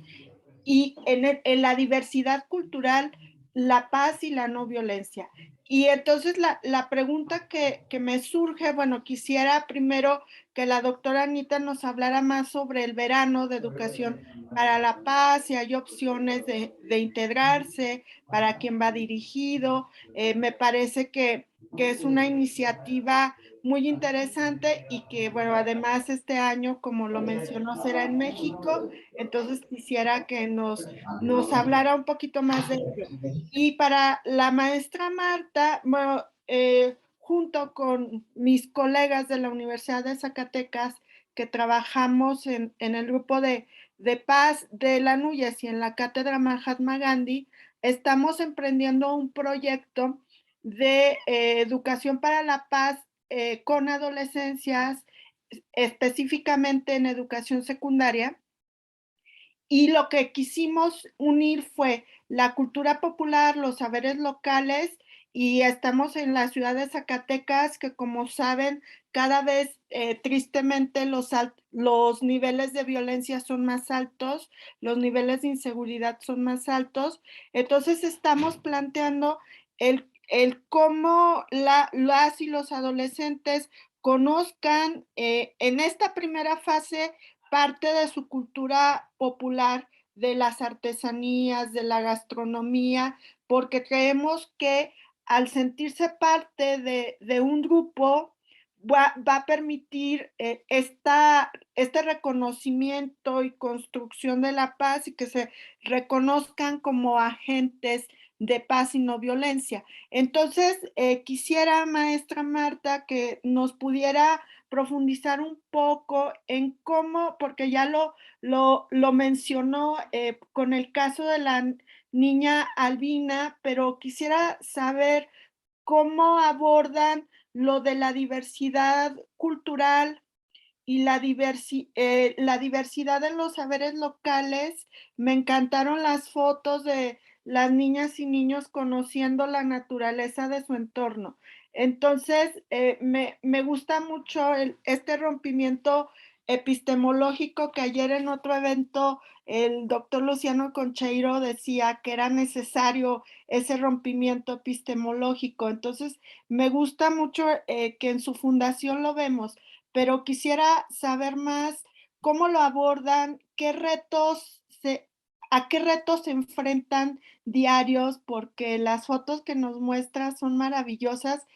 y en la diversidad cultural, la paz y la no violencia. Y entonces la pregunta que me surge, bueno, quisiera primero que la doctora Anita nos hablara más sobre el verano de educación para la paz, si hay opciones de integrarse, para quién va dirigido. Me parece que es una iniciativa muy interesante y que, bueno, además este año, como lo mencionó, será en México, entonces quisiera que nos hablara un poquito más de ello. Y para la maestra Marta, bueno, junto con mis colegas de la Universidad de Zacatecas, que trabajamos en el grupo de paz de la NUYES y en la cátedra Mahatma Gandhi, estamos emprendiendo un proyecto de educación para la paz con adolescencias, específicamente en educación secundaria. Y lo que quisimos unir fue la cultura popular, los saberes locales, y estamos en la ciudad de Zacatecas, que como saben, cada vez tristemente los niveles de violencia son más altos, los niveles de inseguridad son más altos. Entonces estamos planteando el cómo las y los adolescentes conozcan en esta primera fase parte de su cultura popular, de las artesanías, de la gastronomía, porque creemos que al sentirse parte de un grupo va a permitir este reconocimiento y construcción de la paz y que se reconozcan como agentes de paz y no violencia. Entonces, quisiera, maestra Marta, que nos pudiera profundizar un poco en cómo, porque ya lo mencionó con el caso de niña albina, pero quisiera saber cómo abordan lo de la diversidad cultural y la diversidad en los saberes locales. Me encantaron las fotos de las niñas y niños conociendo la naturaleza de su entorno. Entonces, me gusta mucho este rompimiento epistemológico que ayer en otro evento el doctor Luciano Concheiro decía que era necesario ese rompimiento epistemológico. Entonces, me gusta mucho que en su fundación lo vemos, pero quisiera saber más cómo lo abordan, a qué retos se enfrentan diarios, porque las fotos que nos muestran son maravillosas,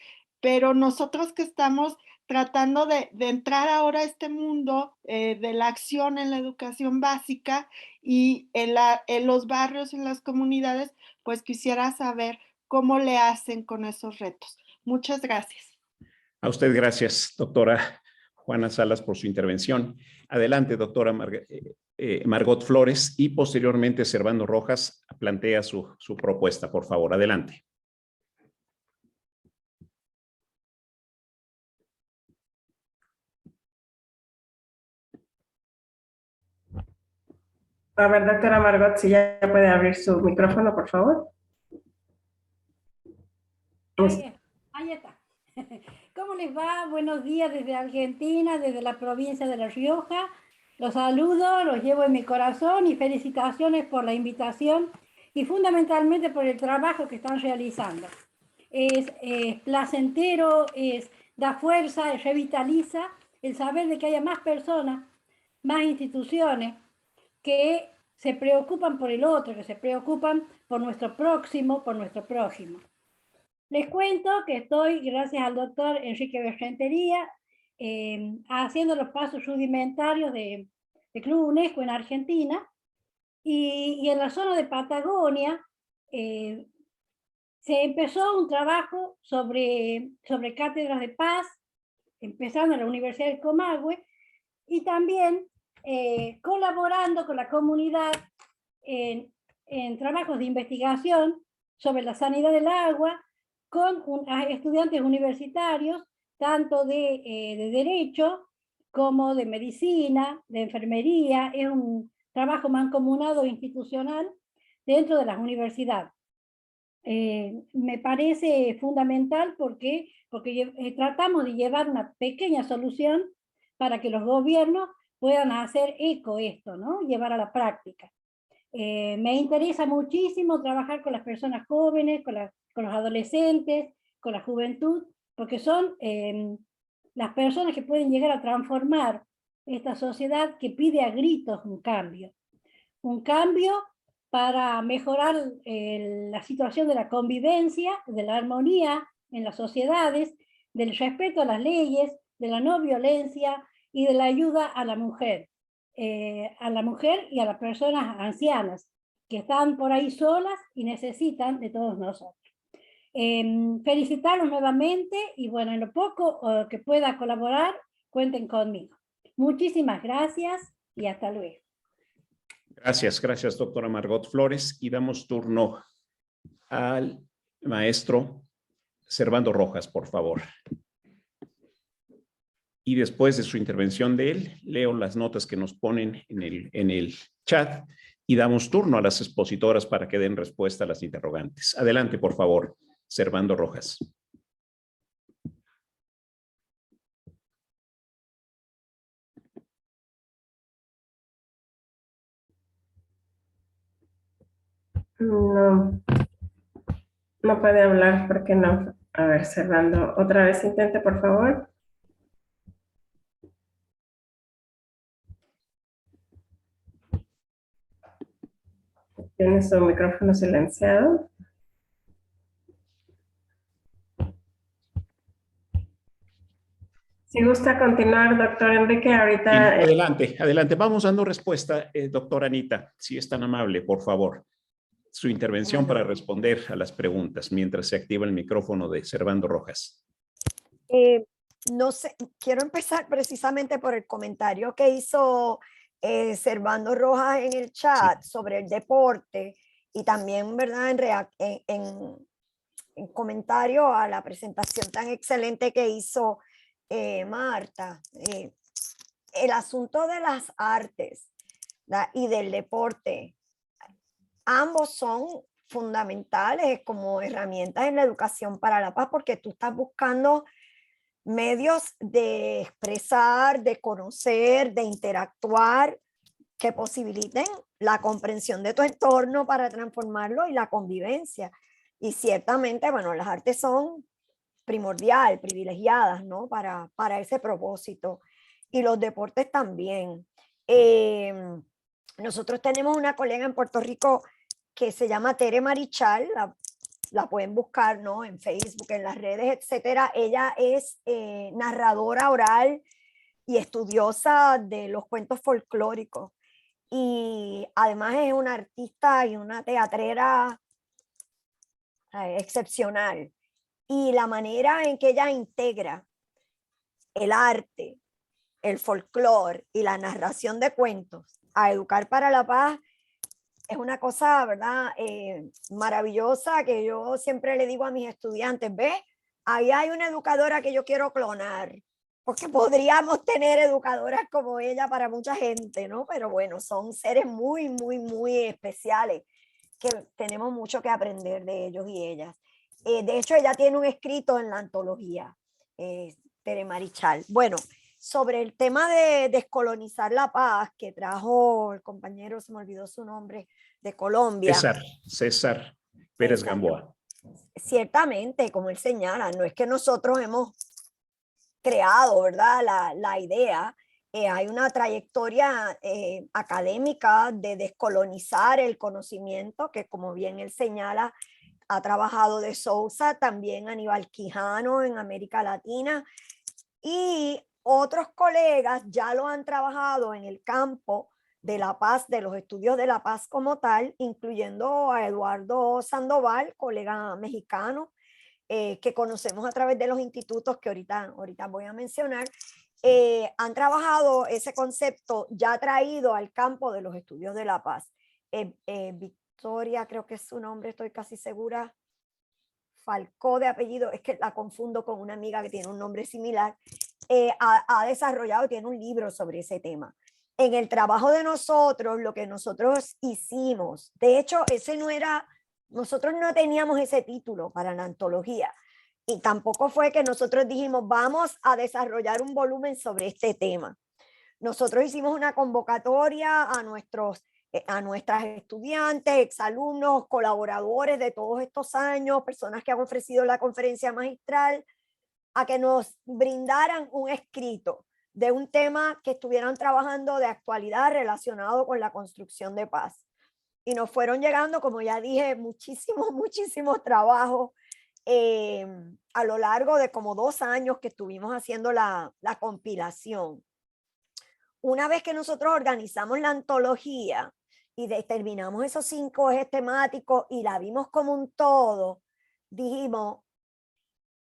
pero nosotros que estamos tratando de entrar ahora a este mundo de la acción en la educación básica y en los barrios, en las comunidades, pues quisiera saber cómo le hacen con esos retos. Muchas gracias.
A usted gracias, doctora Juana Salas, por su intervención. Adelante, doctora Margot Flores, y posteriormente Servando Rojas plantea su propuesta, por favor. Adelante.
A ver, doctora Margot, si ya puede abrir su micrófono, por favor.
Ahí está. ¿Cómo les va? Buenos días desde Argentina, desde la provincia de La Rioja. Los saludo, los llevo en mi corazón y felicitaciones por la invitación y fundamentalmente por el trabajo que están realizando. Es placentero, da fuerza, revitaliza el saber de que haya más personas, más instituciones que se preocupan por el otro, que se preocupan por nuestro próximo, por nuestro prójimo. Les cuento que estoy, gracias al doctor Enrique Berrentería, haciendo los pasos rudimentarios de Club UNESCO en Argentina, y en la zona de Patagonia se empezó un trabajo sobre cátedras de paz, empezando en la Universidad del Comahue, y también colaborando con la comunidad en trabajos de investigación sobre la sanidad del agua, con estudiantes universitarios, tanto de Derecho como de Medicina, de Enfermería. Es un trabajo mancomunado institucional dentro de las universidades. Me parece fundamental porque tratamos de llevar una pequeña solución para que los gobiernos puedan hacer eco esto, ¿no? Llevar a la práctica. Me interesa muchísimo trabajar con las personas jóvenes, con los adolescentes, con la juventud, porque son las personas que pueden llegar a transformar esta sociedad que pide a gritos un cambio para mejorar la situación de la convivencia, de la armonía en las sociedades, del respeto a las leyes, de la no violencia y de la ayuda a la mujer y a las personas ancianas que están por ahí solas y necesitan de todos nosotros. Felicitarlos nuevamente y bueno, en lo poco que pueda colaborar, cuenten conmigo. Muchísimas gracias y hasta luego.
Gracias, doctora Margot Flores, y damos turno al maestro Servando Rojas, por favor. Y después de su intervención de él, leo las notas que nos ponen en el chat y damos turno a las expositoras para que den respuesta a las interrogantes. Adelante, por favor, Servando Rojas.
No puede hablar, ¿por qué no? A ver, Servando, otra vez intente, por favor. Tiene su micrófono silenciado. Si gusta continuar, doctor Enrique, ahorita...
Adelante. Vamos dando respuesta, doctora Anita, si es tan amable, por favor. Su intervención para responder a las preguntas mientras se activa el micrófono de Servando Rojas.
No sé, quiero empezar precisamente por el comentario que hizo Servando Rojas en el chat sobre el deporte y también, ¿verdad? En comentario a la presentación tan excelente que hizo Marta, el asunto de las artes, ¿verdad? Y del deporte, ambos son fundamentales como herramientas en la educación para la paz, porque tú estás buscando medios de expresar, de conocer, de interactuar, que posibiliten la comprensión de tu entorno para transformarlo y la convivencia. Y ciertamente, bueno, las artes son primordial, privilegiadas, ¿no? Para ese propósito. Y los deportes también. Nosotros tenemos una colega en Puerto Rico que se llama Tere Marichal, la pueden buscar, ¿no? En Facebook, en las redes, etcétera. Ella es narradora oral y estudiosa de los cuentos folclóricos. Y además es una artista y una teatrera excepcional. Y la manera en que ella integra el arte, el folclore y la narración de cuentos a Educar para la Paz es una cosa, ¿verdad? Maravillosa, que yo siempre le digo a mis estudiantes, ve, ahí hay una educadora que yo quiero clonar, porque podríamos tener educadoras como ella para mucha gente, ¿no? Pero bueno, son seres muy, muy, muy especiales que tenemos mucho que aprender de ellos y ellas. De hecho, ella tiene un escrito en la antología, Tere Marichal. Bueno, sobre el tema de descolonizar la paz que trajo el compañero, se me olvidó su nombre, de Colombia.
César Pérez Gamboa.
Ciertamente, como él señala, no es que nosotros hemos creado, ¿verdad? La idea. Hay una trayectoria académica de descolonizar el conocimiento, que como bien él señala, ha trabajado de Sousa, también Aníbal Quijano en América Latina, y otros colegas ya lo han trabajado en el campo de la paz, de los estudios de la paz como tal, incluyendo a Eduardo Sandoval, colega mexicano, que conocemos a través de los institutos que ahorita voy a mencionar. Han trabajado ese concepto ya traído al campo de los estudios de la paz. Victoria, creo que es su nombre, estoy casi segura, Falcó de apellido, es que la confundo con una amiga que tiene un nombre similar, ha desarrollado, tiene un libro sobre ese tema. En el trabajo de nosotros, lo que nosotros hicimos, de hecho, ese no era, nosotros no teníamos ese título para la antología, y tampoco fue que nosotros dijimos, vamos a desarrollar un volumen sobre este tema. Nosotros hicimos una convocatoria a nuestras estudiantes, exalumnos, colaboradores de todos estos años, personas que han ofrecido la conferencia magistral, a que nos brindaran un escrito de un tema que estuvieran trabajando de actualidad relacionado con la construcción de paz. Y nos fueron llegando, como ya dije, muchísimos trabajos a lo largo de como 2 años que estuvimos haciendo la compilación. Una vez que nosotros organizamos la antología y determinamos esos 5 ejes temáticos y la vimos como un todo, dijimos,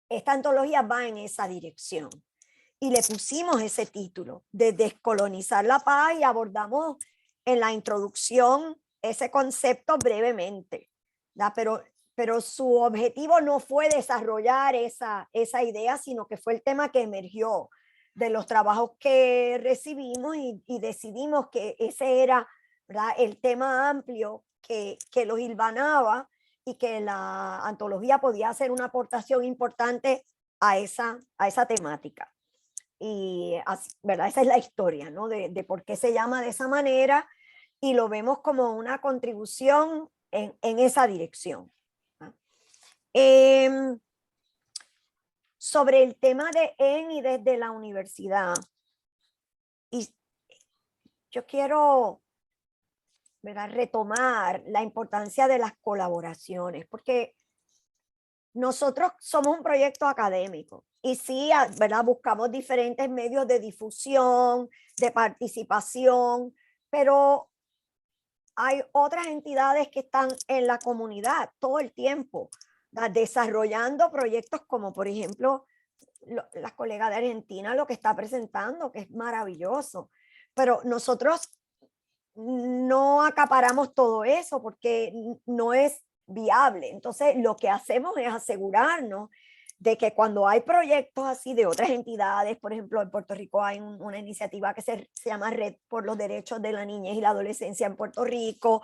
esta antología va en esa dirección. Y le pusimos ese título de Descolonizar la Paz y abordamos en la introducción ese concepto brevemente, ¿verdad? Pero su objetivo no fue desarrollar esa idea, sino que fue el tema que emergió de los trabajos que recibimos y decidimos que ese era, ¿verdad?, el tema amplio que los hilvanaba y que la antología podía hacer una aportación importante a esa temática. Y así, ¿verdad? Esa es la historia, ¿no? De por qué se llama de esa manera, y lo vemos como una contribución en esa dirección. Sobre el tema de en y desde la universidad, y yo quiero, ¿verdad?, retomar la importancia de las colaboraciones, porque nosotros somos un proyecto académico y sí, ¿verdad?, buscamos diferentes medios de difusión, de participación, pero hay otras entidades que están en la comunidad todo el tiempo, ¿verdad?, desarrollando proyectos como, por ejemplo, la colega de Argentina lo que está presentando, que es maravilloso. Pero nosotros no acaparamos todo eso porque no es viable. Entonces, lo que hacemos es asegurarnos de que cuando hay proyectos así de otras entidades, por ejemplo, en Puerto Rico hay una iniciativa que se llama Red por los Derechos de la Niñez y la Adolescencia en Puerto Rico,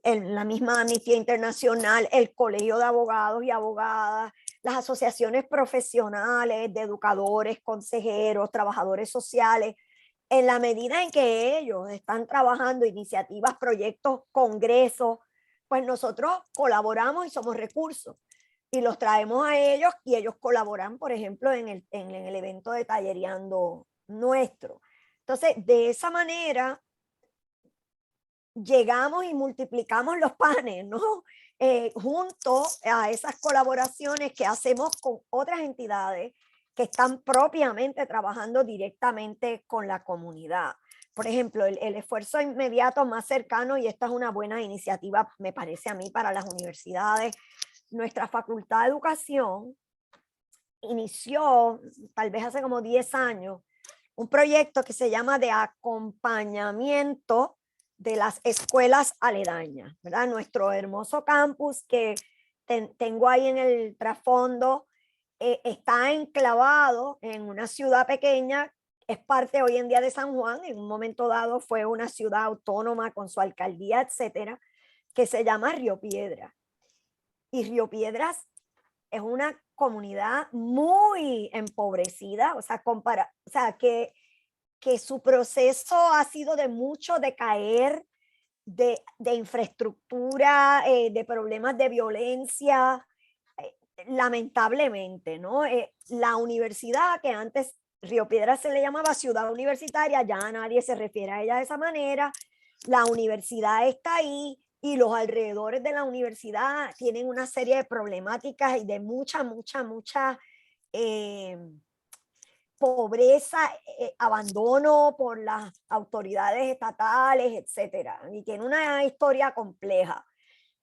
la misma Amnistía Internacional, el Colegio de Abogados y Abogadas, las asociaciones profesionales de educadores, consejeros, trabajadores sociales, en la medida en que ellos están trabajando iniciativas, proyectos, congresos, pues nosotros colaboramos y somos recursos y los traemos a ellos y ellos colaboran, por ejemplo, en el evento de Tallereando nuestro. Entonces, de esa manera llegamos y multiplicamos los panes, ¿no? Junto a esas colaboraciones que hacemos con otras entidades que están propiamente trabajando directamente con la comunidad. Por ejemplo, el esfuerzo inmediato más cercano, y esta es una buena iniciativa, me parece a mí, para las universidades. Nuestra Facultad de Educación inició, tal vez hace como 10 años, un proyecto que se llama de acompañamiento de las escuelas aledañas, ¿verdad? Nuestro hermoso campus que tengo ahí en el trasfondo está enclavado en una ciudad pequeña, es parte hoy en día de San Juan, en un momento dado fue una ciudad autónoma con su alcaldía, etcétera, que se llama Río Piedras. Y Río Piedras es una comunidad muy empobrecida, o sea, que su proceso ha sido de mucho decaer, de infraestructura, de problemas de violencia, lamentablemente, ¿no? La universidad, que antes Río Piedras se le llamaba ciudad universitaria, ya nadie se refiere a ella de esa manera, la universidad está ahí y los alrededores de la universidad tienen una serie de problemáticas y de mucha pobreza, abandono por las autoridades estatales, etcétera, y tiene una historia compleja.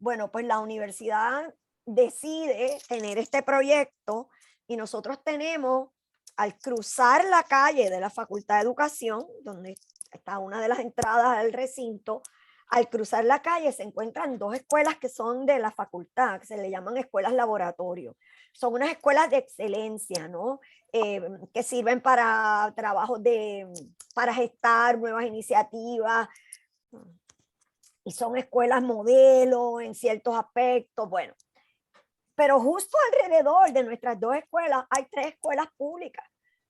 Bueno, pues la universidad decide tener este proyecto y nosotros tenemos, al cruzar la calle de la Facultad de Educación, donde está una de las entradas al recinto, al cruzar la calle se encuentran dos escuelas que son de la facultad, que se le llaman escuelas laboratorio. Son unas escuelas de excelencia, ¿no? Que sirven para trabajos para gestar nuevas iniciativas, y son escuelas modelo en ciertos aspectos, bueno. Pero justo alrededor de nuestras dos escuelas hay tres escuelas públicas,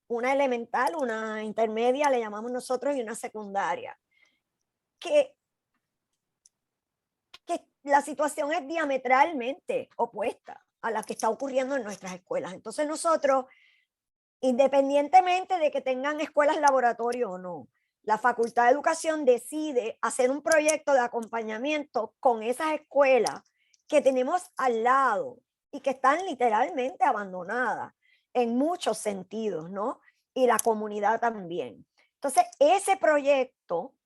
una elemental, una intermedia, le llamamos nosotros, y una secundaria, que la situación es diametralmente opuesta a la que está ocurriendo en nuestras escuelas. Entonces nosotros, independientemente de que tengan escuelas laboratorio o no, la Facultad de Educación decide hacer un proyecto de acompañamiento con esas escuelas que tenemos al lado y que están literalmente abandonadas en muchos sentidos, ¿no? Y la comunidad también. Entonces, ese proyecto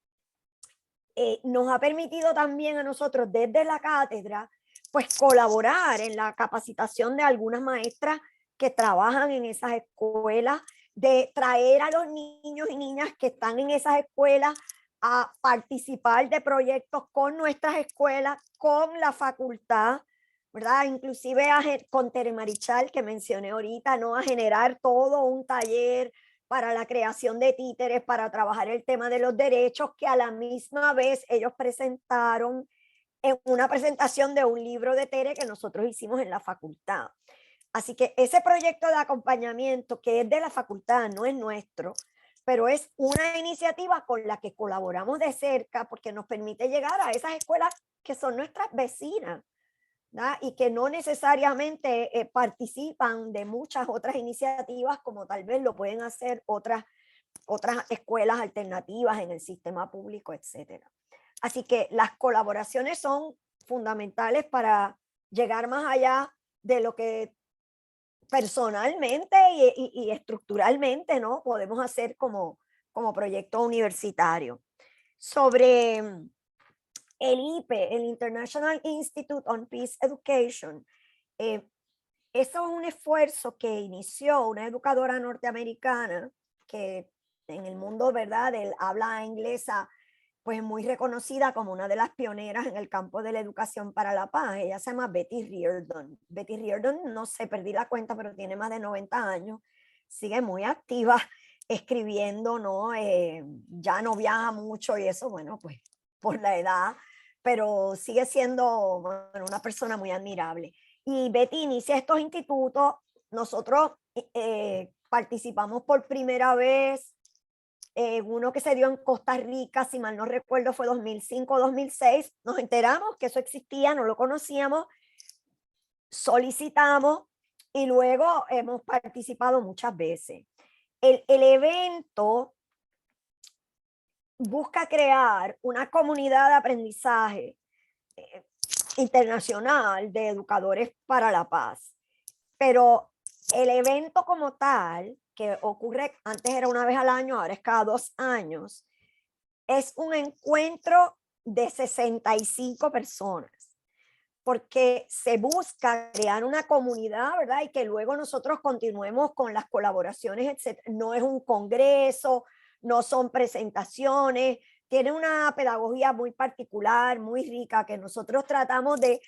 nos ha permitido también a nosotros desde la cátedra, pues colaborar en la capacitación de algunas maestras que trabajan en esas escuelas, de traer a los niños y niñas que están en esas escuelas a participar de proyectos con nuestras escuelas, con la facultad, ¿verdad? Inclusive con Tere Marichal, que mencioné ahorita, ¿no? A generar todo un taller para la creación de títeres, para trabajar el tema de los derechos, que a la misma vez ellos presentaron en una presentación de un libro de Tere que nosotros hicimos en la facultad. Así que ese proyecto de acompañamiento, que es de la facultad, no es nuestro, pero es una iniciativa con la que colaboramos de cerca porque nos permite llegar a esas escuelas que son nuestras vecinas, ¿verdad? Y que no necesariamente participan de muchas otras iniciativas como tal vez lo pueden hacer otras escuelas alternativas en el sistema público, etcétera. Así que las colaboraciones son fundamentales para llegar más allá de lo que personalmente y estructuralmente, ¿no? Podemos hacer como proyecto universitario. Sobre el IPE, el International Institute on Peace Education, eso es un esfuerzo que inició una educadora norteamericana que en el mundo, ¿verdad?, del habla inglesa pues muy reconocida como una de las pioneras en el campo de la educación para la paz. Ella se llama Betty Reardon. Betty Reardon, no sé, perdí la cuenta, pero tiene más de 90 años, sigue muy activa escribiendo, ¿no? Ya no viaja mucho y eso, bueno, pues por la edad, pero sigue siendo, bueno, una persona muy admirable. Y Betty inicia estos institutos. Nosotros participamos por primera vez uno que se dio en Costa Rica, si mal no recuerdo, fue 2005 o 2006. Nos enteramos que eso existía, no lo conocíamos, solicitamos y luego hemos participado muchas veces. El evento busca crear una comunidad de aprendizaje internacional de educadores para la paz, pero el evento como tal, que ocurre, antes era una vez al año, ahora es cada 2 años, es un encuentro de 65 personas, porque se busca crear una comunidad, ¿verdad? Y que luego nosotros continuemos con las colaboraciones, etc. No es un congreso, no son presentaciones, tiene una pedagogía muy particular, muy rica, que nosotros tratamos de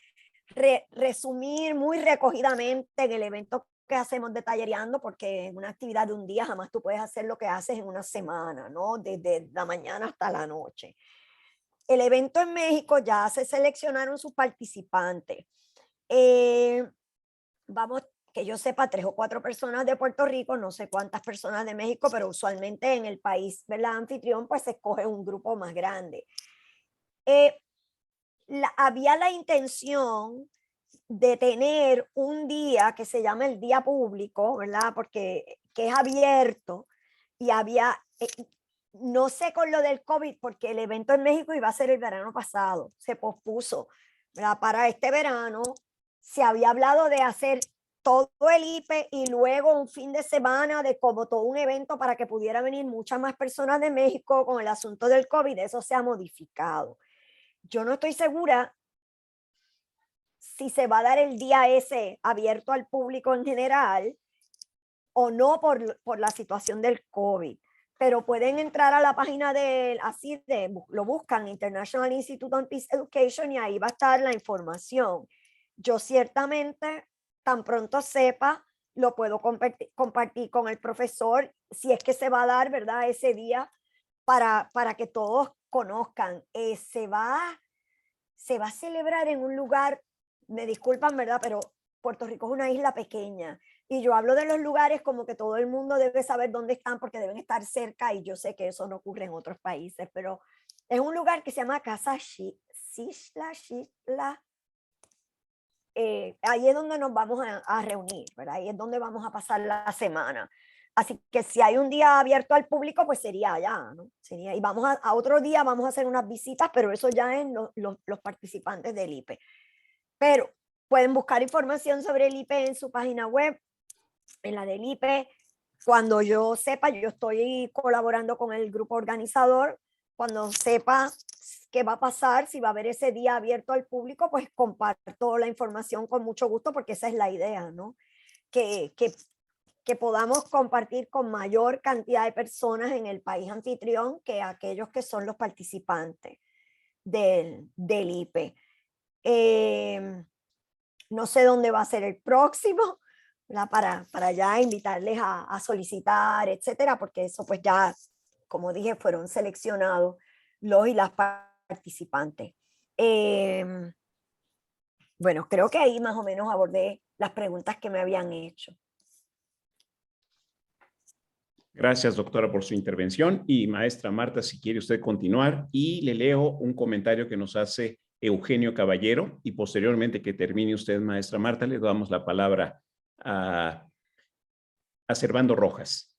resumir muy recogidamente en el evento que hacemos de Tallereando, porque en una actividad de un día jamás tú puedes hacer lo que haces en una semana, ¿no? Desde la mañana hasta la noche. El evento en México ya se seleccionaron sus participantes. Vamos, que yo sepa, 3 o 4 personas de Puerto Rico, no sé cuántas personas de México, pero usualmente en el país, ¿verdad? Anfitrión, pues se escoge un grupo más grande. Había la intención de tener un día que se llama el día público, ¿verdad? Porque que es abierto y había, no sé con lo del COVID, porque el evento en México iba a ser el verano pasado, se pospuso, ¿verdad? Para este verano se había hablado de hacer todo el IPE y luego un fin de semana de como todo un evento para que pudiera venir muchas más personas de México. Con el asunto del COVID, eso se ha modificado. Yo no estoy segura si se va a dar el día ese abierto al público en general o no por la situación del COVID, pero pueden entrar a la página lo buscan, International Institute on Peace Education, y ahí va a estar la información. Yo ciertamente, tan pronto sepa, lo puedo compartir con el profesor, si es que se va a dar, ¿verdad? Ese día para que todos conozcan. Se va a celebrar en un lugar, me disculpan, ¿verdad? Pero Puerto Rico es una isla pequeña y yo hablo de los lugares como que todo el mundo debe saber dónde están porque deben estar cerca, y yo sé que eso no ocurre en otros países, pero es un lugar que se llama Casa Xixtla. Ahí es donde nos vamos a reunir, ¿verdad? Ahí es donde vamos a pasar la semana. Así que si hay un día abierto al público, pues sería allá, ¿no? Sería, y vamos a otro día, vamos a hacer unas visitas, pero eso ya en los participantes del IPE. Pero pueden buscar información sobre el IPE en su página web, en la del IPE. Cuando yo sepa, yo estoy colaborando con el grupo organizador, cuando sepa qué va a pasar, si va a haber ese día abierto al público, pues comparto la información con mucho gusto, porque esa es la idea, ¿no? Que podamos compartir con mayor cantidad de personas en el país anfitrión que aquellos que son los participantes del IPE. No sé dónde va a ser el próximo, para ya invitarles a solicitar, etcétera, porque eso pues ya, como dije, fueron seleccionados los y las participantes. Bueno, creo que ahí más o menos abordé las preguntas que me habían hecho.
Gracias, doctora, por su intervención. Y maestra Marta, si quiere usted continuar, y le leo un comentario que nos hace Eugenio Caballero, y posteriormente que termine usted, maestra Marta, le damos la palabra a Servando Rojas.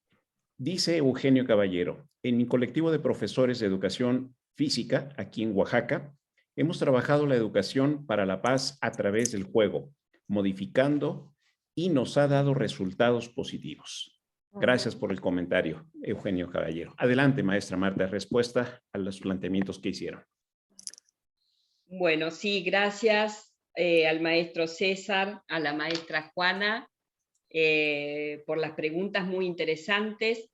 Dice Eugenio Caballero: en mi colectivo de profesores de educación física aquí en Oaxaca, hemos trabajado la educación para la paz a través del juego, modificando, y nos ha dado resultados positivos. Gracias por el comentario, Eugenio Caballero. Adelante, maestra Marta, respuesta a los planteamientos que hicieron.
Bueno, sí, gracias al maestro César, a la maestra Juana, por las preguntas muy interesantes.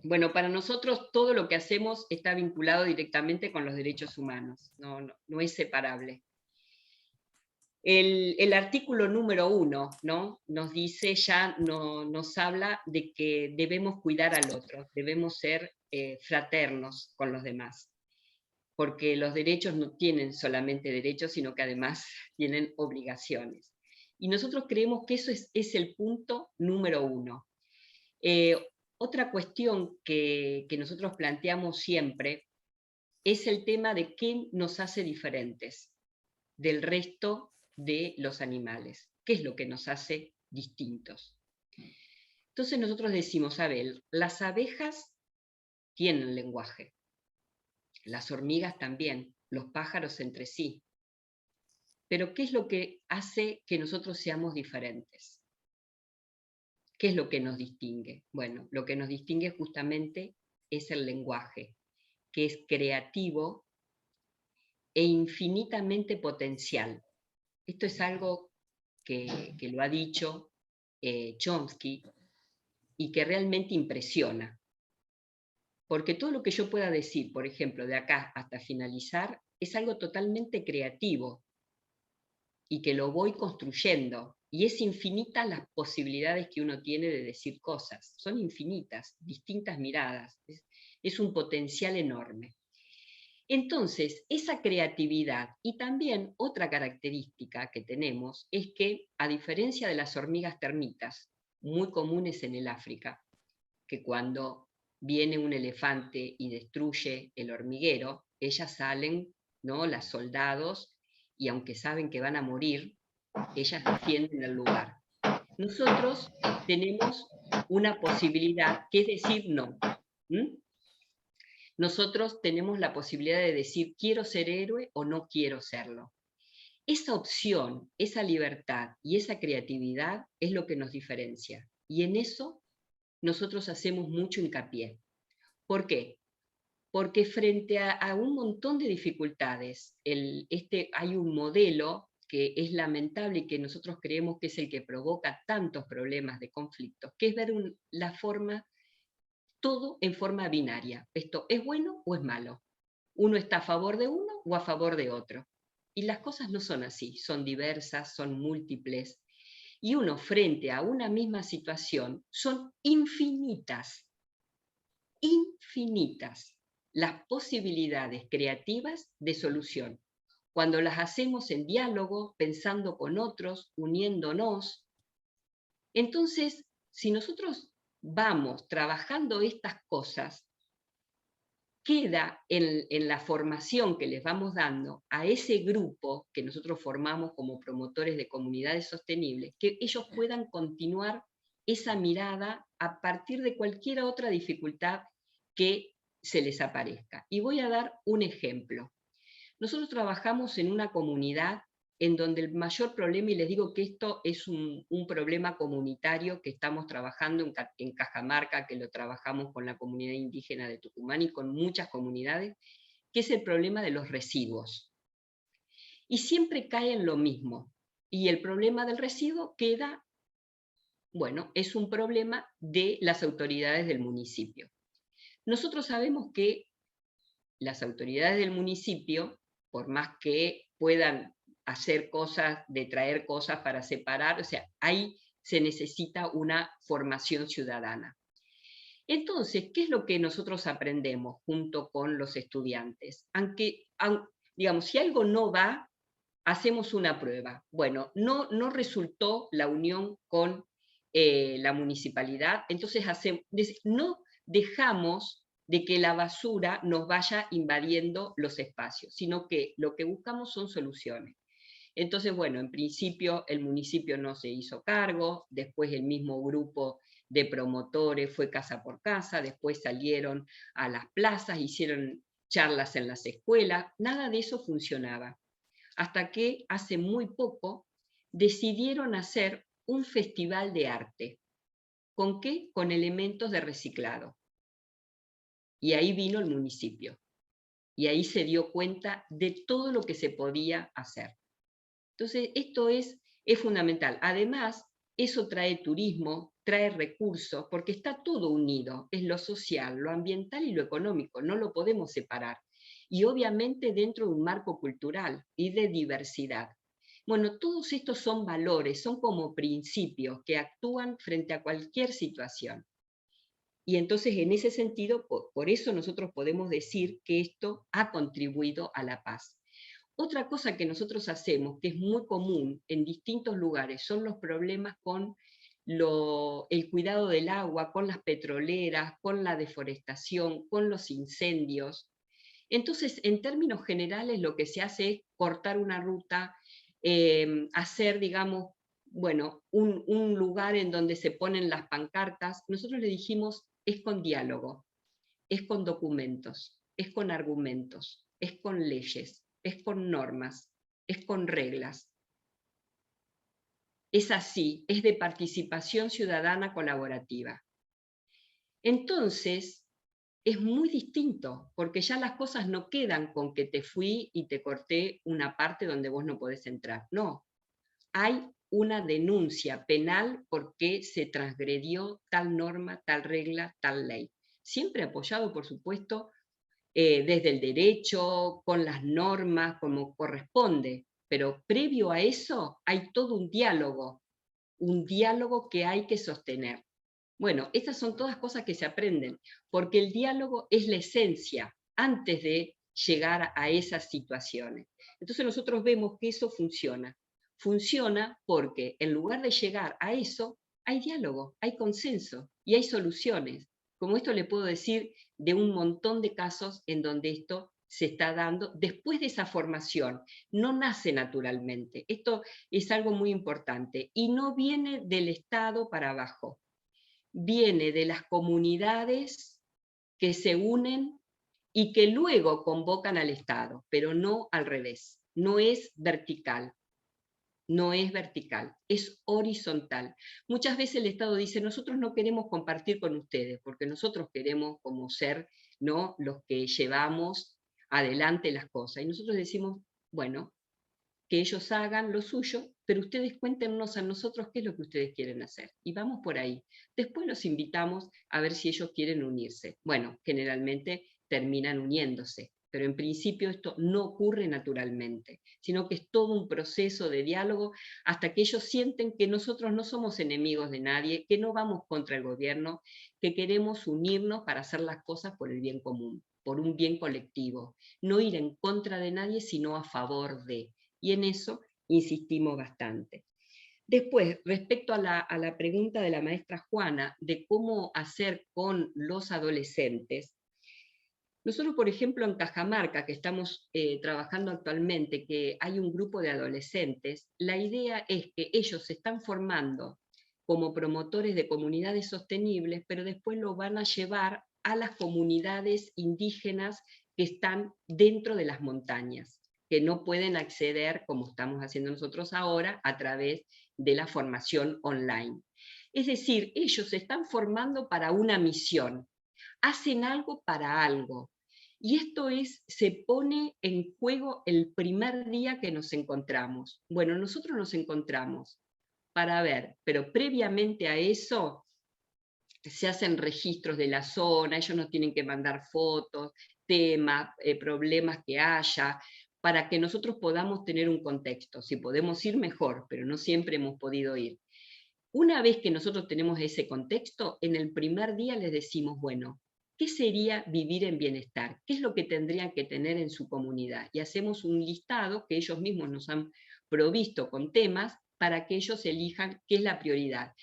Bueno, para nosotros todo lo que hacemos está vinculado directamente con los derechos humanos, no es separable. El artículo número 1, ¿no? Nos dice, nos habla de que debemos cuidar al otro, debemos ser fraternos con los demás, porque los derechos no tienen solamente derechos, sino que además tienen obligaciones. Y nosotros creemos que eso es el punto número 1. Otra cuestión que nosotros planteamos siempre es el tema de qué nos hace diferentes del resto de los animales. ¿Qué es lo que nos hace distintos? Entonces nosotros decimos, a ver, las abejas tienen lenguaje, las hormigas también, los pájaros entre sí. Pero ¿qué es lo que hace que nosotros seamos diferentes? ¿Qué es lo que nos distingue? Bueno, lo que nos distingue justamente es el lenguaje, que es creativo e infinitamente potencial. Esto es algo que lo ha dicho Chomsky y que realmente impresiona. Porque todo lo que yo pueda decir, por ejemplo, de acá hasta finalizar, es algo totalmente creativo y que lo voy construyendo. Y es infinita las posibilidades que uno tiene de decir cosas. Son infinitas, distintas miradas. Es un potencial enorme. Entonces, esa creatividad y también otra característica que tenemos es que, a diferencia de las hormigas termitas, muy comunes en el África, que cuando viene un elefante y destruye el hormiguero, ellas salen, ¿no?, las soldados, y aunque saben que van a morir, ellas defienden el lugar. Nosotros tenemos una posibilidad, que es decir no. Nosotros tenemos la posibilidad de decir quiero ser héroe o no quiero serlo. Esa opción, esa libertad y esa creatividad es lo que nos diferencia. Y en eso nosotros hacemos mucho hincapié. ¿Por qué? Porque frente a un montón de dificultades, hay un modelo que es lamentable y que nosotros creemos que es el que provoca tantos problemas de conflictos, que es ver la forma, todo en forma binaria. Esto es bueno o es malo. Uno está a favor de uno o a favor de otro. Y las cosas no son así, son diversas, son múltiples. Y uno frente a una misma situación son infinitas las posibilidades creativas de solución. Cuando las hacemos en diálogo, pensando con otros, uniéndonos. Entonces, si nosotros vamos trabajando estas cosas, queda en la formación que les vamos dando a ese grupo que nosotros formamos como promotores de comunidades sostenibles, que ellos puedan continuar esa mirada a partir de cualquier otra dificultad que se les aparezca. Y voy a dar un ejemplo. Nosotros trabajamos en una comunidad en donde el mayor problema, y les digo que esto es un problema comunitario que estamos trabajando en Cajamarca, que lo trabajamos con la comunidad indígena de Tucumán y con muchas comunidades, que es el problema de los residuos. Y siempre cae en lo mismo. Y el problema del residuo queda, bueno, es un problema de las autoridades del municipio. Nosotros sabemos que las autoridades del municipio, por más que puedan hacer cosas, de traer cosas para separar, o sea, ahí se necesita una formación ciudadana. Entonces, ¿qué es lo que nosotros aprendemos junto con los estudiantes? Digamos, si algo no va, hacemos una prueba. Bueno, no resultó la unión con la municipalidad, entonces no dejamos de que la basura nos vaya invadiendo los espacios, sino que lo que buscamos son soluciones. Entonces, bueno, en principio el municipio no se hizo cargo, después el mismo grupo de promotores fue casa por casa, después salieron a las plazas, hicieron charlas en las escuelas, nada de eso funcionaba. Hasta que hace muy poco decidieron hacer un festival de arte. ¿Con qué? Con elementos de reciclado. Y ahí vino el municipio. Y ahí se dio cuenta de todo lo que se podía hacer. Entonces, esto es fundamental. Además, eso trae turismo, trae recursos, porque está todo unido, es lo social, lo ambiental y lo económico, no lo podemos separar. Y obviamente dentro de un marco cultural y de diversidad. Bueno, todos estos son valores, son como principios que actúan frente a cualquier situación. Y entonces en ese sentido, por eso nosotros podemos decir que esto ha contribuido a la paz. Otra cosa que nosotros hacemos, que es muy común en distintos lugares, son los problemas con el cuidado del agua, con las petroleras, con la deforestación, con los incendios. Entonces, en términos generales, lo que se hace es cortar una ruta, hacer, digamos, bueno, un lugar en donde se ponen las pancartas. Nosotros le dijimos, es con diálogo, es con documentos, es con argumentos, es con leyes, es con normas, es con reglas. Es así, es de participación ciudadana colaborativa. Entonces, es muy distinto, porque ya las cosas no quedan con que te fui y te corté una parte donde vos no podés entrar. No, hay una denuncia penal porque se transgredió tal norma, tal regla, tal ley. Siempre apoyado, por supuesto, desde el derecho, con las normas, como corresponde. Pero previo a eso hay todo un diálogo que hay que sostener. Bueno, estas son todas cosas que se aprenden, porque el diálogo es la esencia antes de llegar a esas situaciones. Entonces nosotros vemos que eso funciona. Funciona porque en lugar de llegar a eso, hay diálogo, hay consenso y hay soluciones. Como esto le puedo decir de un montón de casos en donde esto se está dando después de esa formación. No nace naturalmente. Esto es algo muy importante y no viene del Estado para abajo. Viene de las comunidades que se unen y que luego convocan al Estado, pero no al revés. No es vertical. No es vertical, es horizontal. Muchas veces el Estado dice, nosotros no queremos compartir con ustedes, porque nosotros queremos como ser, ¿no?, los que llevamos adelante las cosas. Y nosotros decimos, bueno, que ellos hagan lo suyo, pero ustedes cuéntenos a nosotros qué es lo que ustedes quieren hacer. Y vamos por ahí. Después los invitamos a ver si ellos quieren unirse. Bueno, generalmente terminan uniéndose, pero en principio esto no ocurre naturalmente, sino que es todo un proceso de diálogo hasta que ellos sienten que nosotros no somos enemigos de nadie, que no vamos contra el gobierno, que queremos unirnos para hacer las cosas por el bien común, por un bien colectivo. No ir en contra de nadie, sino a favor de. Y en eso insistimos bastante. Después, respecto a la pregunta de la maestra Juana, de cómo hacer con los adolescentes, nosotros, por ejemplo, en Cajamarca, que estamos trabajando actualmente, que hay un grupo de adolescentes, la idea es que ellos se están formando como promotores de comunidades sostenibles, pero después lo van a llevar a las comunidades indígenas que están dentro de las montañas, que no pueden acceder, como estamos haciendo nosotros ahora, a través de la formación online. Es decir, ellos se están formando para una misión, hacen algo para algo. Y esto se pone en juego el primer día que nos encontramos. Bueno, nosotros nos encontramos para ver, pero previamente a eso se hacen registros de la zona, ellos nos tienen que mandar fotos, temas, problemas que haya, para que nosotros podamos tener un contexto. Si podemos ir, mejor, pero no siempre hemos podido ir. Una vez que nosotros tenemos ese contexto, en el primer día les decimos, bueno, ¿qué sería vivir en bienestar? ¿Qué es lo que tendrían que tener en su comunidad? Y hacemos un listado que ellos mismos nos han provisto con temas para que ellos elijan qué es la prioridad.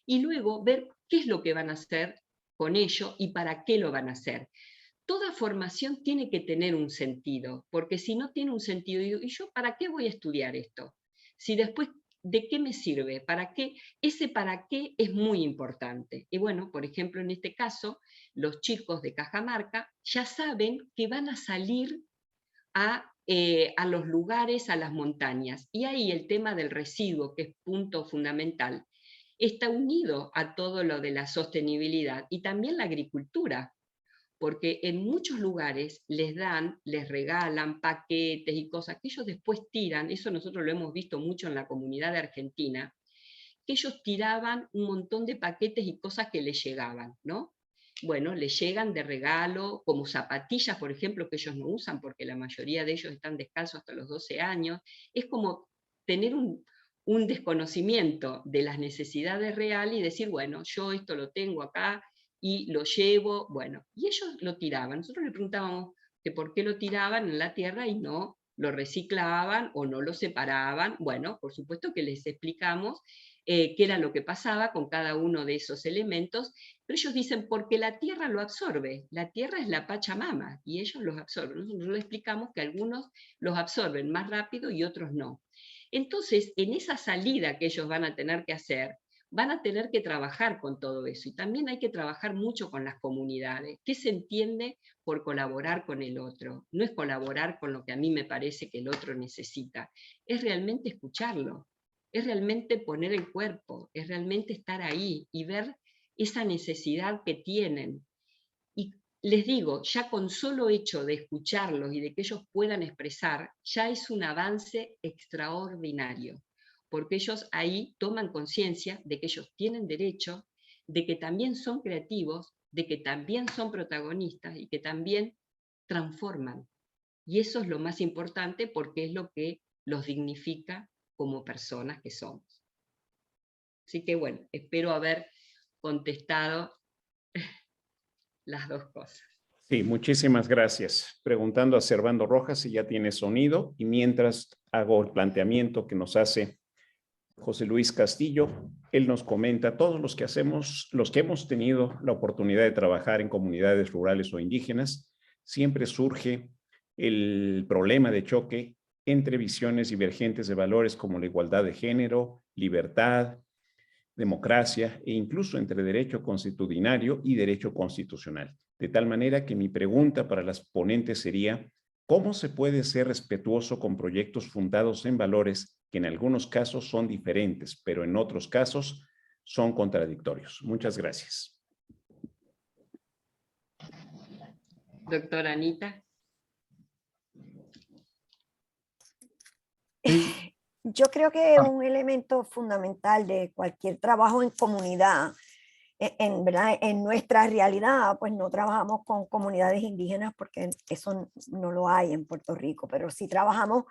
Y luego ver qué es lo que van a hacer con ello y para qué lo van a hacer. Toda formación tiene que tener un sentido, porque si no tiene un sentido, ¿y yo para qué voy a estudiar esto? Si después, ¿de qué me sirve? ¿Para qué? Ese para qué es muy importante. Y bueno, por ejemplo, en este caso, los chicos de Cajamarca ya saben que van a salir a los lugares, a las montañas. Y ahí el tema del residuo, que es punto fundamental, está unido a todo lo de la sostenibilidad y también la agricultura, porque en muchos lugares les regalan paquetes y cosas que ellos después tiran. Eso nosotros lo hemos visto mucho en la comunidad de Argentina, que ellos tiraban un montón de paquetes y cosas que les llegaban, ¿no? Bueno, les llegan de regalo, como zapatillas, por ejemplo, que ellos no usan, porque la mayoría de ellos están descalzos hasta los 12 años. Es como tener un desconocimiento de las necesidades reales y decir, bueno, yo esto lo tengo acá y lo llevo, bueno, y ellos lo tiraban. Nosotros le preguntábamos que por qué lo tiraban en la tierra y no lo reciclaban o no lo separaban. Bueno, por supuesto que les explicamos qué era lo que pasaba con cada uno de esos elementos, pero ellos dicen, porque la tierra lo absorbe, la tierra es la Pachamama, y ellos los absorben. Nosotros les explicamos que algunos los absorben más rápido y otros no. Entonces, en esa salida que ellos van a tener que hacer, van a tener que trabajar con todo eso, y también hay que trabajar mucho con las comunidades. ¿Qué se entiende por colaborar con el otro? No es colaborar con lo que a mí me parece que el otro necesita, es realmente escucharlo, es realmente poner el cuerpo, es realmente estar ahí y ver esa necesidad que tienen. Y les digo, ya con solo hecho de escucharlos y de que ellos puedan expresar, ya es un avance extraordinario, porque ellos ahí toman conciencia de que ellos tienen derecho, de que también son creativos, de que también son protagonistas y que también transforman. Y eso es lo más importante porque es lo que los dignifica como personas que somos. Así que bueno, espero haber contestado las dos cosas.
Sí, muchísimas gracias. Preguntando a Servando Rojas si ya tiene sonido, y mientras hago el planteamiento que nos hace José Luis Castillo, él nos comenta, todos los que hemos tenido la oportunidad de trabajar en comunidades rurales o indígenas, siempre surge el problema de choque entre visiones divergentes de valores como la igualdad de género, libertad, democracia e incluso entre derecho consuetudinario y derecho constitucional. De tal manera que mi pregunta para las ponentes sería, ¿cómo se puede ser respetuoso con proyectos fundados en valores que en algunos casos son diferentes, pero en otros casos son contradictorios? Muchas gracias.
Doctora Anita.
Yo creo que un elemento fundamental de cualquier trabajo en comunidad, ¿verdad? En nuestra realidad, pues no trabajamos con comunidades indígenas porque eso no lo hay en Puerto Rico, pero sí trabajamos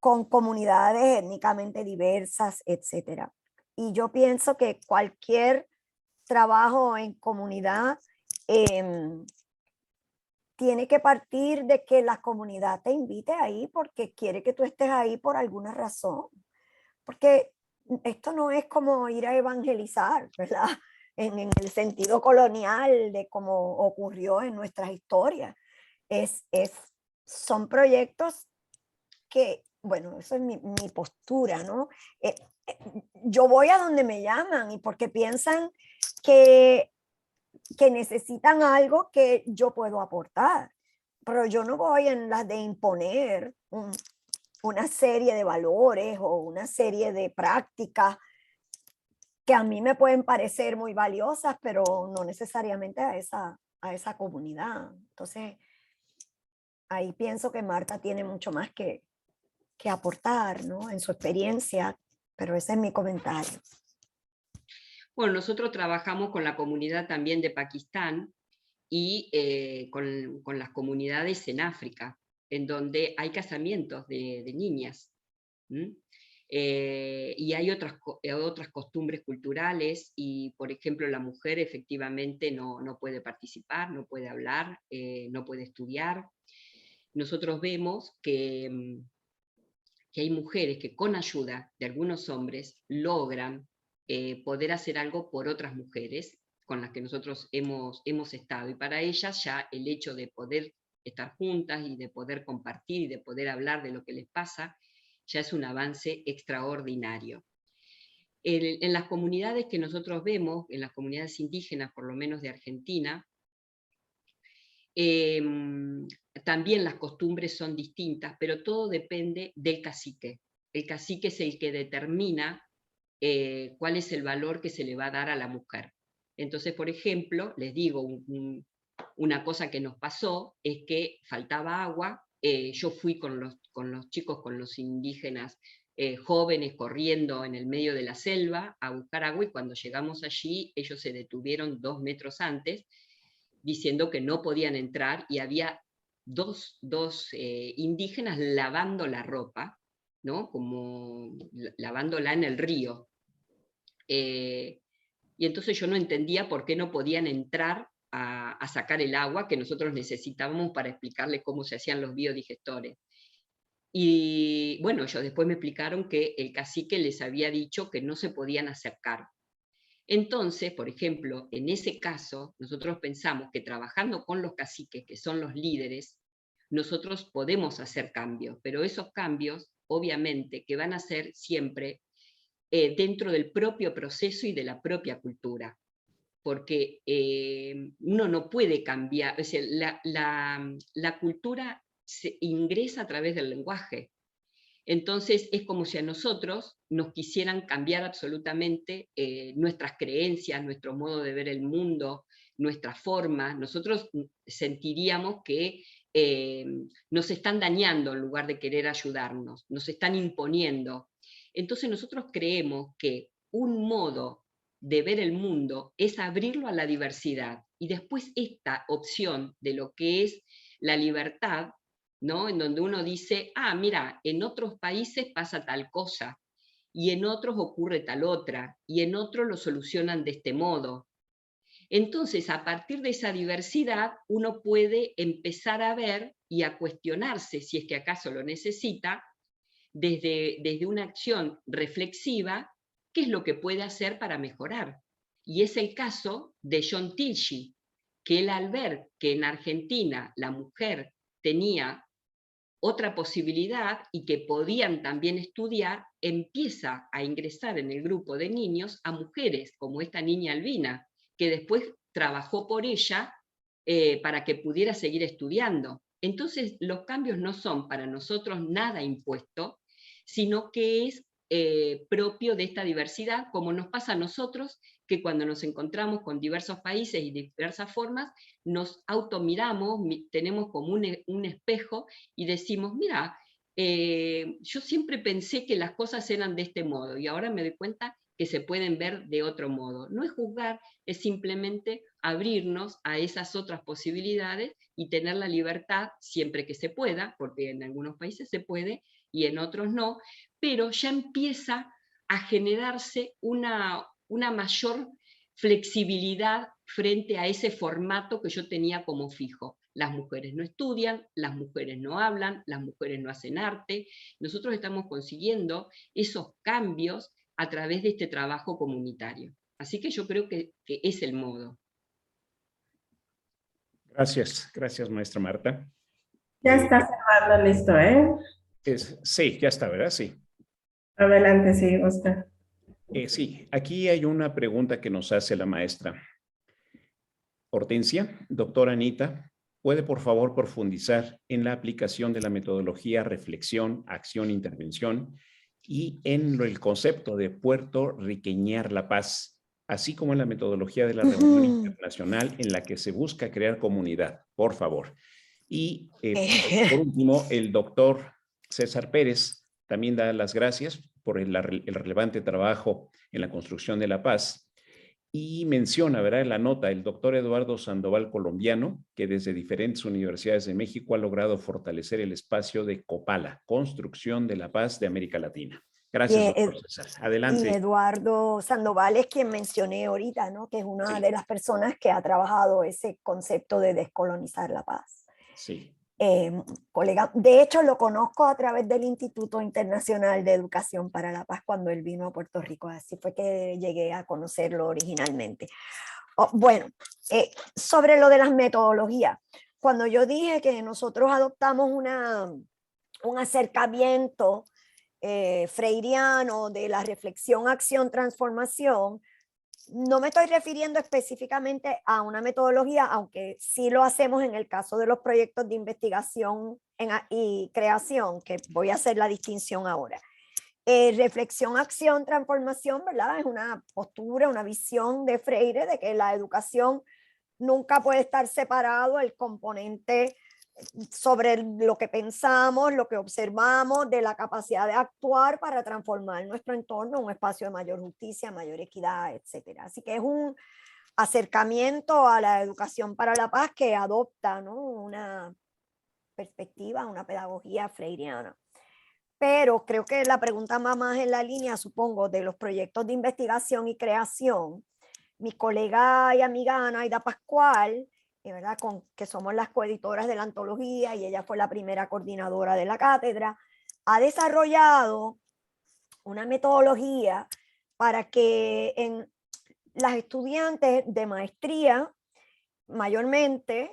con comunidades étnicamente diversas, etcétera. Y yo pienso que cualquier trabajo en comunidad tiene que partir de que la comunidad te invite ahí porque quiere que tú estés ahí por alguna razón. Porque esto no es como ir a evangelizar, ¿verdad? En el sentido colonial de cómo ocurrió en nuestras historias. Son proyectos que, bueno, eso es mi postura, ¿no? Yo voy a donde me llaman y porque piensan que necesitan algo que yo puedo aportar, pero yo no voy en las de imponer una serie de valores o una serie de prácticas que a mí me pueden parecer muy valiosas, pero no necesariamente a esa comunidad. Entonces, ahí pienso que Marta tiene mucho más que aportar, ¿no? En su experiencia, pero ese es mi comentario.
Bueno, nosotros trabajamos con la comunidad también de Pakistán y con las comunidades en África, en donde hay casamientos de niñas. Y hay otras costumbres culturales y, por ejemplo, la mujer efectivamente no puede participar, no puede hablar, no puede estudiar. Nosotros vemos que hay mujeres que con ayuda de algunos hombres logran poder hacer algo por otras mujeres con las que nosotros hemos estado, y para ellas ya el hecho de poder estar juntas y de poder compartir y de poder hablar de lo que les pasa ya es un avance extraordinario. En las comunidades que nosotros vemos, en las comunidades indígenas, por lo menos de Argentina, también las costumbres son distintas, pero todo depende del cacique. El cacique es el que determina cuál es el valor que se le va a dar a la mujer. Entonces, por ejemplo, les digo, una cosa que nos pasó es que faltaba agua. Yo fui con los chicos, con los indígenas, jóvenes corriendo en el medio de la selva a buscar agua, y cuando llegamos allí ellos se detuvieron 2 metros antes diciendo que no podían entrar, y había dos indígenas lavando la ropa, ¿no? Como lavándola en el río. Y entonces yo no entendía por qué no podían entrar a sacar el agua que nosotros necesitábamos para explicarles cómo se hacían los biodigestores. Y bueno, ellos después me explicaron que el cacique les había dicho que no se podían acercar. Entonces, por ejemplo, en ese caso, nosotros pensamos que trabajando con los caciques, que son los líderes, nosotros podemos hacer cambios, pero esos cambios, obviamente, que van a ser siempre dentro del propio proceso y de la propia cultura. Porque uno no puede cambiar, o sea, la cultura se ingresa a través del lenguaje. Entonces es como si a nosotros nos quisieran cambiar absolutamente nuestras creencias, nuestro modo de ver el mundo, nuestra forma. Nosotros sentiríamos que nos están dañando en lugar de querer ayudarnos, nos están imponiendo. Entonces nosotros creemos que un modo de ver el mundo es abrirlo a la diversidad, y después esta opción de lo que es la libertad, ¿no? En donde uno dice, ah, mira, en otros países pasa tal cosa, y en otros ocurre tal otra, y en otros lo solucionan de este modo. Entonces, a partir de esa diversidad, uno puede empezar a ver y a cuestionarse, si es que acaso lo necesita, desde una acción reflexiva, qué es lo que puede hacer para mejorar. Y es el caso de John Tichy, que él, al ver que en Argentina la mujer tenía otra posibilidad y que podían también estudiar, empieza a ingresar en el grupo de niños a mujeres, como esta niña Albina, que después trabajó por ella para que pudiera seguir estudiando. Entonces, los cambios no son para nosotros nada impuesto, sino que es propio de esta diversidad, como nos pasa a nosotros, que cuando nos encontramos con diversos países y diversas formas, nos automiramos, tenemos como un espejo y decimos, mira, yo siempre pensé que las cosas eran de este modo y ahora me doy cuenta que se pueden ver de otro modo. No es juzgar, es simplemente abrirnos a esas otras posibilidades y tener la libertad siempre que se pueda, porque en algunos países se puede y en otros no, pero ya empieza a generarse una mayor flexibilidad frente a ese formato que yo tenía como fijo. Las mujeres no estudian, las mujeres no hablan, las mujeres no hacen arte. Nosotros estamos consiguiendo esos cambios a través de este trabajo comunitario. Así que yo creo que es el modo.
Gracias, maestra Marta.
Ya está cerrando, listo, ¿eh?
Sí, ya está, ¿verdad? Sí.
Adelante, sí, Oscar.
Sí, aquí hay una pregunta que nos hace la maestra Hortensia. Doctora Anita, ¿puede por favor profundizar en la aplicación de la metodología reflexión, acción, intervención y en el concepto de puertorriqueñar la paz, así como en la metodología de la reunión internacional en la que se busca crear comunidad? Por favor. Y por último, el doctor César Pérez también da las gracias por el relevante trabajo en la construcción de la paz y menciona, ¿verdad?, en la nota, el doctor Eduardo Sandoval Colombiano, que desde diferentes universidades de México ha logrado fortalecer el espacio de COPALA, Construcción de la Paz de América Latina. Gracias, doctor César. Adelante.
Y Eduardo Sandoval es quien mencioné ahorita, ¿no? Que es una
Sí.
de las personas que ha trabajado ese concepto de descolonizar la paz.
Sí.
Colega, de hecho lo conozco a través del Instituto Internacional de Educación para la Paz cuando él vino a Puerto Rico, así fue que llegué a conocerlo originalmente. Bueno, sobre lo de las metodologías, cuando yo dije que nosotros adoptamos un acercamiento freiriano de la reflexión, acción, transformación, no me estoy refiriendo específicamente a una metodología, aunque sí lo hacemos en el caso de los proyectos de investigación y creación, que voy a hacer la distinción ahora. Reflexión, acción, transformación, ¿verdad? Es una postura, una visión de Freire de que la educación nunca puede estar separado el componente sobre lo que pensamos, lo que observamos, de la capacidad de actuar para transformar nuestro entorno en un espacio de mayor justicia, mayor equidad, etcétera. Así que es un acercamiento a la educación para la paz que adopta, ¿no?, una perspectiva, una pedagogía freiriana. Pero creo que la pregunta va más en la línea, supongo, de los proyectos de investigación y creación. Mi colega y amiga Anaida Pascual, ¿verdad?, que somos las coeditoras de la antología y ella fue la primera coordinadora de la cátedra, ha desarrollado una metodología para que en las estudiantes de maestría, mayormente,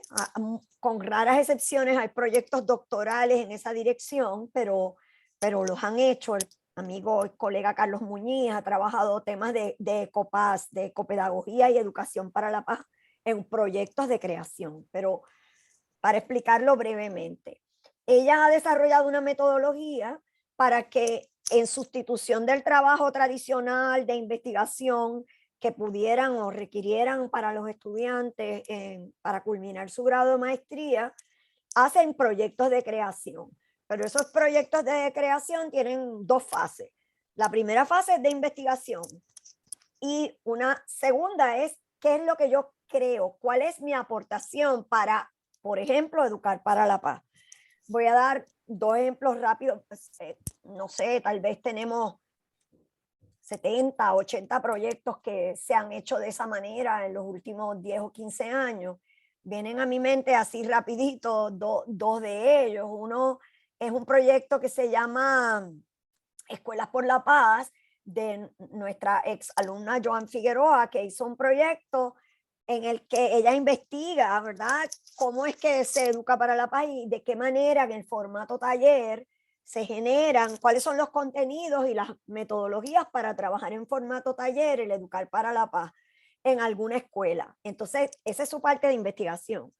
con raras excepciones, hay proyectos doctorales en esa dirección, pero los han hecho. El amigo y colega Carlos Muñiz ha trabajado temas de ecopaz, de ecopedagogía y educación para la paz en proyectos de creación. Pero para explicarlo brevemente, ella ha desarrollado una metodología para que, en sustitución del trabajo tradicional de investigación que pudieran o requirieran para los estudiantes para culminar su grado de maestría, hacen proyectos de creación. Pero esos proyectos de creación tienen dos fases. La primera fase es de investigación y una segunda es qué es lo que yo creo, cuál es mi aportación para, por ejemplo, educar para la paz. Voy a dar dos ejemplos rápidos. No sé, tal vez tenemos 70, 80 proyectos que se han hecho de esa manera en los últimos 10 o 15 años. Vienen a mi mente así rapidito dos de ellos. Uno es un proyecto que se llama Escuelas por la Paz, de nuestra ex alumna Joan Figueroa, que hizo un proyecto en el que ella investiga, ¿verdad?, cómo es que se educa para la paz y de qué manera en el formato taller se generan, cuáles son los contenidos y las metodologías para trabajar en formato taller, el educar para la paz en alguna escuela. Entonces, esa es su parte de investigación,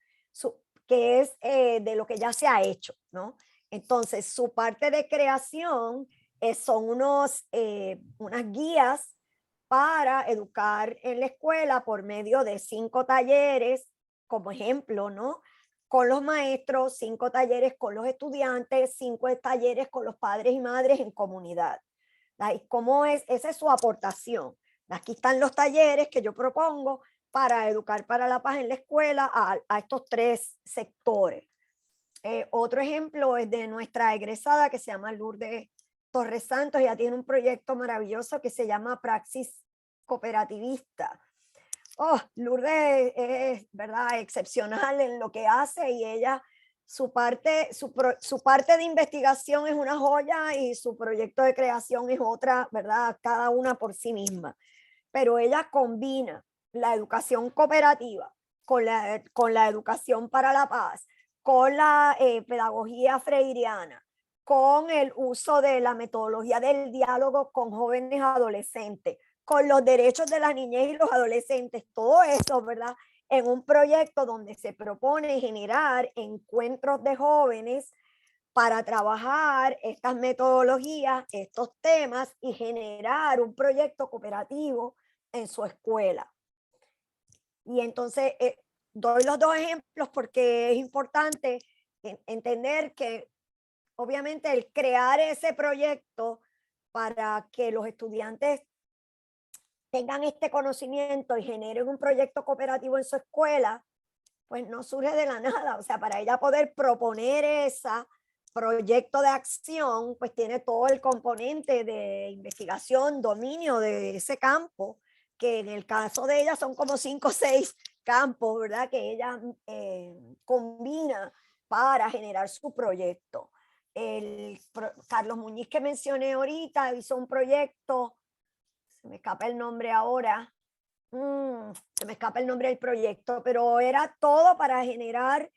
que es de lo que ya se ha hecho, ¿no? Entonces, su parte de creación son unas guías para educar en la escuela por medio de 5 talleres, como ejemplo, ¿no?, con los maestros, 5 talleres con los estudiantes, 5 talleres con los padres y madres en comunidad. ¿Cómo es? Esa es su aportación. Aquí están los talleres que yo propongo para educar para la paz en la escuela a estos 3 sectores. Otro ejemplo es de nuestra egresada que se llama Lourdes Torres Santos. Ella tiene un proyecto maravilloso que se llama Praxis Cooperativista. Lourdes es, ¿verdad?, excepcional en lo que hace, y ella, su parte de investigación es una joya y su proyecto de creación es otra, ¿verdad?, cada una por sí misma. Pero ella combina la educación cooperativa con la educación para la paz, con la pedagogía freiriana, con el uso de la metodología del diálogo con jóvenes adolescentes, con los derechos de la niñez y los adolescentes, todo eso, ¿verdad?, en un proyecto donde se propone generar encuentros de jóvenes para trabajar estas metodologías, estos temas, y generar un proyecto cooperativo en su escuela. Y entonces doy los dos ejemplos porque es importante entender que obviamente el crear ese proyecto para que los estudiantes tengan este conocimiento y generen un proyecto cooperativo en su escuela, pues no surge de la nada. O sea, para ella poder proponer ese proyecto de acción, pues tiene todo el componente de investigación, dominio de ese campo, que en el caso de ella son como 5 o 6 campos, ¿verdad?, que ella combina para generar su proyecto. Carlos Muñiz, que mencioné ahorita, hizo un proyecto, se me escapa el nombre ahora, se me escapa el nombre del proyecto, pero era todo para generar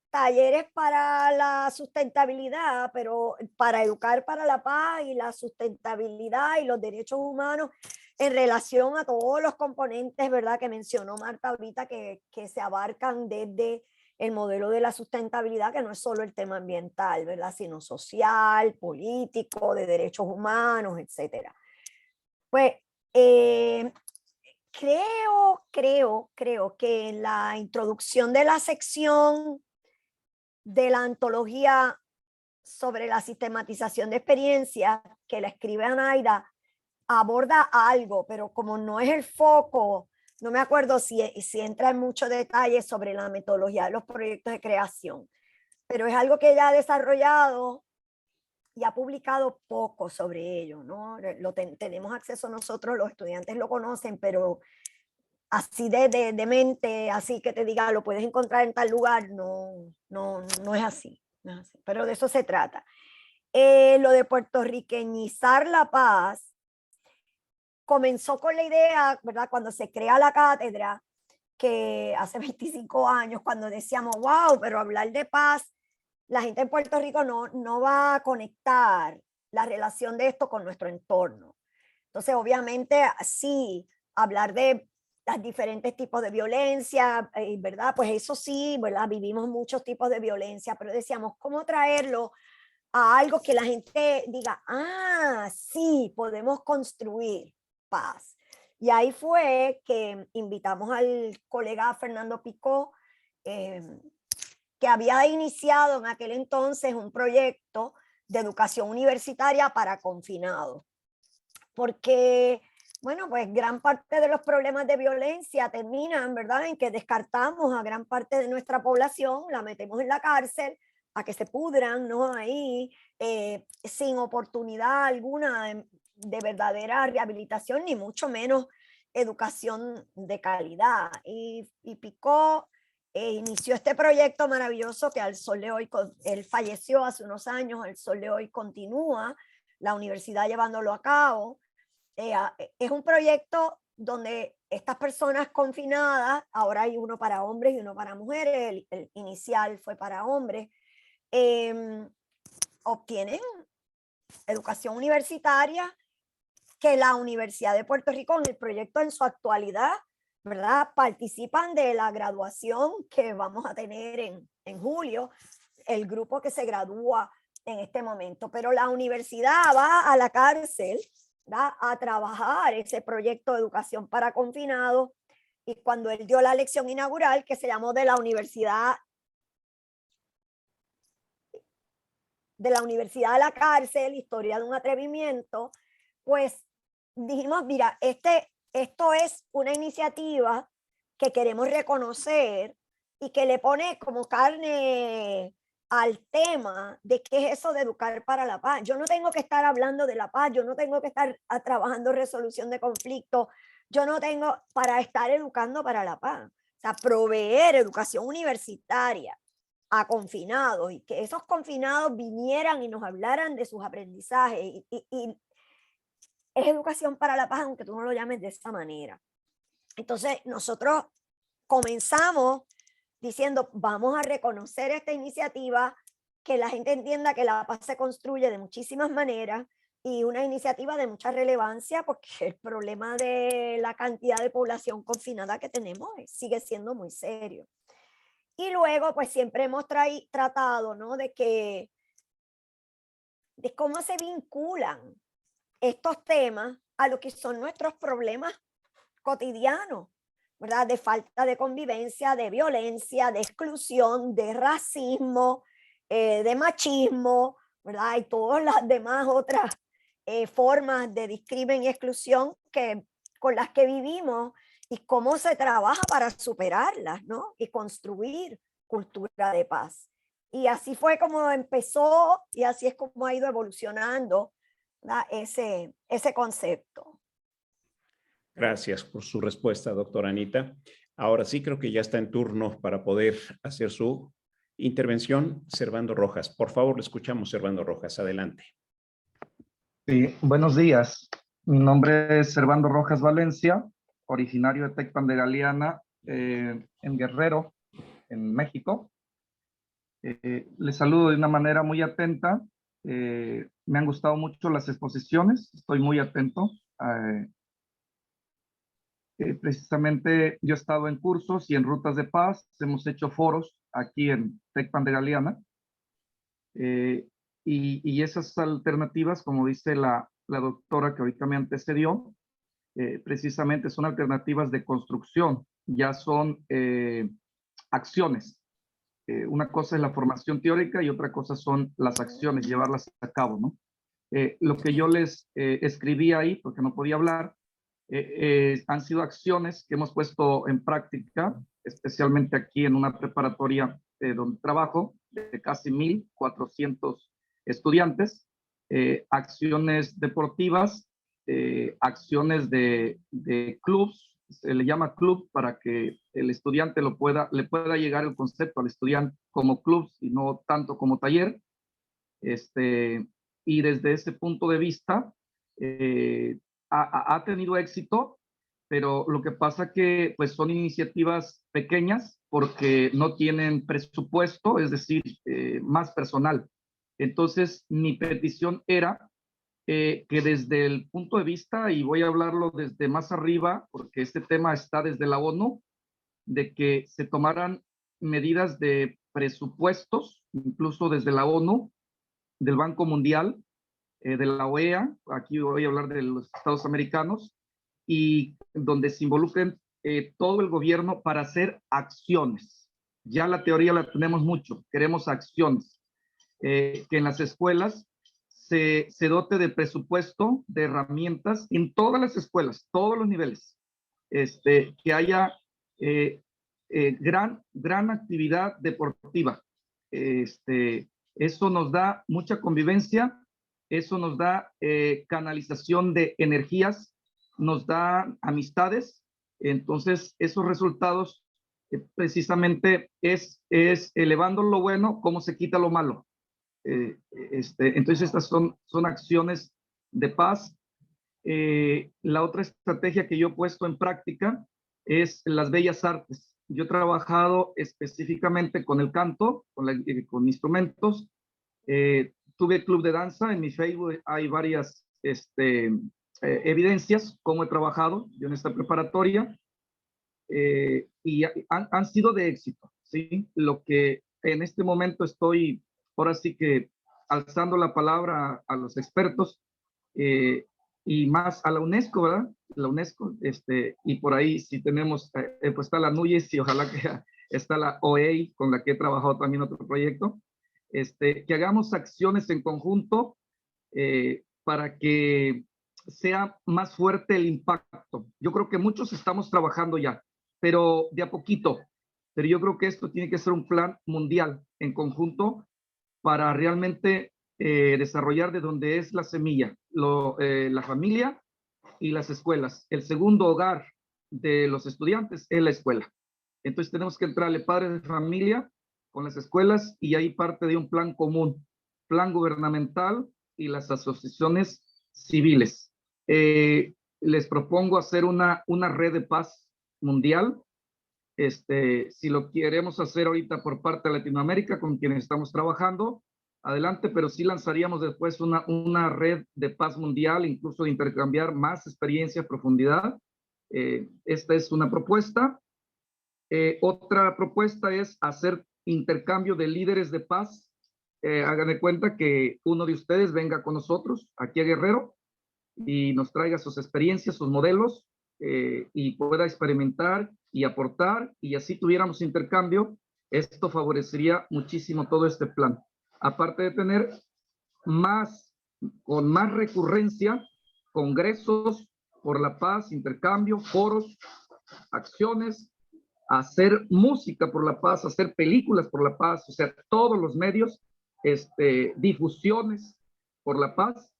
talleres para la sustentabilidad, pero para educar para la paz y la sustentabilidad y los derechos humanos en relación a todos los componentes, ¿verdad?, que mencionó Marta ahorita, que se abarcan desde el modelo de la sustentabilidad, que no es solo el tema ambiental, ¿verdad?, sino social, político, de derechos humanos, etcétera. Pues, ¿qué Creo que en la introducción de la sección de la antología sobre la sistematización de experiencias que la escribe Anaida, aborda algo, pero como no es el foco, no me acuerdo si entra en mucho detalle sobre la metodología de los proyectos de creación, pero es algo que ella ha desarrollado y ha publicado poco sobre ello, ¿no? Tenemos acceso nosotros, los estudiantes lo conocen, pero así de mente, así que te diga, lo puedes encontrar en tal lugar, no es así, no es así, pero de eso se trata. Lo de puertorriqueñizar la paz comenzó con la idea, ¿verdad? Cuando se crea la cátedra, que hace 25 años, cuando decíamos, wow, pero hablar de paz, la gente en Puerto Rico no va a conectar la relación de esto con nuestro entorno. Entonces, obviamente, sí, hablar de los diferentes tipos de violencia, ¿verdad? Pues eso sí, ¿verdad? Vivimos muchos tipos de violencia, pero decíamos, ¿cómo traerlo a algo que la gente diga, ah, sí, podemos construir paz? Y ahí fue que invitamos al colega Fernando Picó, que había iniciado en aquel entonces un proyecto de educación universitaria para confinados. Porque, bueno, pues gran parte de los problemas de violencia terminan, ¿verdad?, en que descartamos a gran parte de nuestra población, la metemos en la cárcel, a que se pudran, ¿no? Ahí, sin oportunidad alguna de verdadera rehabilitación, ni mucho menos educación de calidad. Y Picó inició este proyecto maravilloso que al sol de hoy, él falleció hace unos años, al sol de hoy continúa la universidad llevándolo a cabo. Es un proyecto donde estas personas confinadas, ahora hay uno para hombres y uno para mujeres, el inicial fue para hombres, obtienen educación universitaria, que la Universidad de Puerto Rico en el proyecto en su actualidad, ¿verdad?, participan de la graduación que vamos a tener en julio, el grupo que se gradúa en este momento, pero la universidad va a la cárcel, ¿verdad?, a trabajar ese proyecto de educación para confinados, y cuando él dio la lección inaugural, que se llamó de la universidad a la cárcel, historia de un atrevimiento, pues dijimos, mira, esto es una iniciativa que queremos reconocer y que le pone como carne al tema de qué es eso de educar para la paz. Yo no tengo que estar hablando de la paz, yo no tengo que estar trabajando resolución de conflictos, yo no tengo para estar educando para la paz. O sea, proveer educación universitaria a confinados y que esos confinados vinieran y nos hablaran de sus aprendizajes y es educación para la paz, aunque tú no lo llames de esa manera. Entonces nosotros comenzamos diciendo, vamos a reconocer esta iniciativa, que la gente entienda que la paz se construye de muchísimas maneras y una iniciativa de mucha relevancia, porque el problema de la cantidad de población confinada que tenemos sigue siendo muy serio. Y luego, pues siempre hemos tratado, ¿no?, de cómo se vinculan estos temas a lo que son nuestros problemas cotidianos, ¿verdad? De falta de convivencia, de violencia, de exclusión, de racismo, de machismo, ¿verdad? Y todas las demás otras formas de discriminación y exclusión con las que vivimos, y cómo se trabaja para superarlas, ¿no? Y construir cultura de paz. Y así fue como empezó y así es como ha ido evolucionando, ¿verdad?, ese concepto.
Gracias por su respuesta, doctora Anita. Ahora sí creo que ya está en turno para poder hacer su intervención Servando Rojas. Por favor, le escuchamos, Servando Rojas. Adelante.
Sí, buenos días. Mi nombre es Servando Rojas Valencia, originario de Tecpan de Galeana, en Guerrero, en México. Les saludo de una manera muy atenta. Me han gustado mucho las exposiciones, estoy muy atento. Precisamente yo he estado en cursos y en rutas de paz, hemos hecho foros aquí en Tecpan de Galeana. Y esas alternativas, como dice la doctora que ahorita me antecedió, precisamente son alternativas de construcción, ya son acciones. Una cosa es la formación teórica y otra cosa son las acciones, llevarlas a cabo, ¿no? Lo que yo les escribí ahí, porque no podía hablar, han sido acciones que hemos puesto en práctica, especialmente aquí en una preparatoria donde trabajo, de casi 1,400 estudiantes, acciones deportivas, acciones de clubs, se le llama club para que el estudiante le pueda llegar el concepto al estudiante como clubs y no tanto como taller. Y desde ese punto de vista ha tenido éxito, pero lo que pasa que pues son iniciativas pequeñas porque no tienen presupuesto, es decir, más personal. Entonces mi petición era que desde el punto de vista, y voy a hablarlo desde más arriba, porque este tema está desde la ONU, de que se tomaran medidas de presupuestos, incluso desde la ONU, del Banco Mundial, de la OEA, aquí voy a hablar de los Estados americanos, y donde se involucren todo el gobierno para hacer acciones. Ya la teoría la tenemos mucho, queremos acciones. Que en las escuelas se dote de presupuesto, de herramientas, en todas las escuelas, todos los niveles, que haya gran actividad deportiva. Eso nos da mucha convivencia, eso nos da canalización de energías, nos da amistades. Entonces, esos resultados precisamente es elevando lo bueno, cómo se quita lo malo. Entonces, estas son acciones de paz. La otra estrategia que yo he puesto en práctica es las bellas artes. Yo he trabajado específicamente con el canto, con instrumentos. Tuve club de danza, en mi Facebook hay varias evidencias cómo he trabajado yo en esta preparatoria, y han sido de éxito, ¿sí? Lo que en este momento estoy, ahora sí que alzando la palabra a los expertos, y más a la UNESCO, ¿verdad? La UNESCO, y por ahí sí tenemos, pues está la NUYES y ojalá que está la OEI, con la que he trabajado también otro proyecto, que hagamos acciones en conjunto para que sea más fuerte el impacto. Yo creo que muchos estamos trabajando ya, pero de a poquito. Pero yo creo que esto tiene que ser un plan mundial en conjunto para realmente desarrollar de donde es la semilla, la familia y las escuelas. El segundo hogar de los estudiantes es la escuela. Entonces tenemos que entrarle padres de familia con las escuelas y ahí parte de un plan común, plan gubernamental y las asociaciones civiles. Les propongo hacer una red de paz mundial. Si lo queremos hacer ahorita por parte de Latinoamérica, con quienes estamos trabajando, adelante, pero sí lanzaríamos después una red de paz mundial, incluso de intercambiar más experiencia, profundidad. Esta es una propuesta. Otra propuesta es hacer intercambio de líderes de paz. Hagan de cuenta que uno de ustedes venga con nosotros aquí a Guerrero y nos traiga sus experiencias, sus modelos, y pueda experimentar y aportar, y así tuviéramos intercambio. Esto favorecería muchísimo todo este plan. Aparte de tener con más recurrencia, congresos por la paz, intercambio, foros, acciones, hacer música por la paz, hacer películas por la paz, o sea, todos los medios, difusiones por la paz.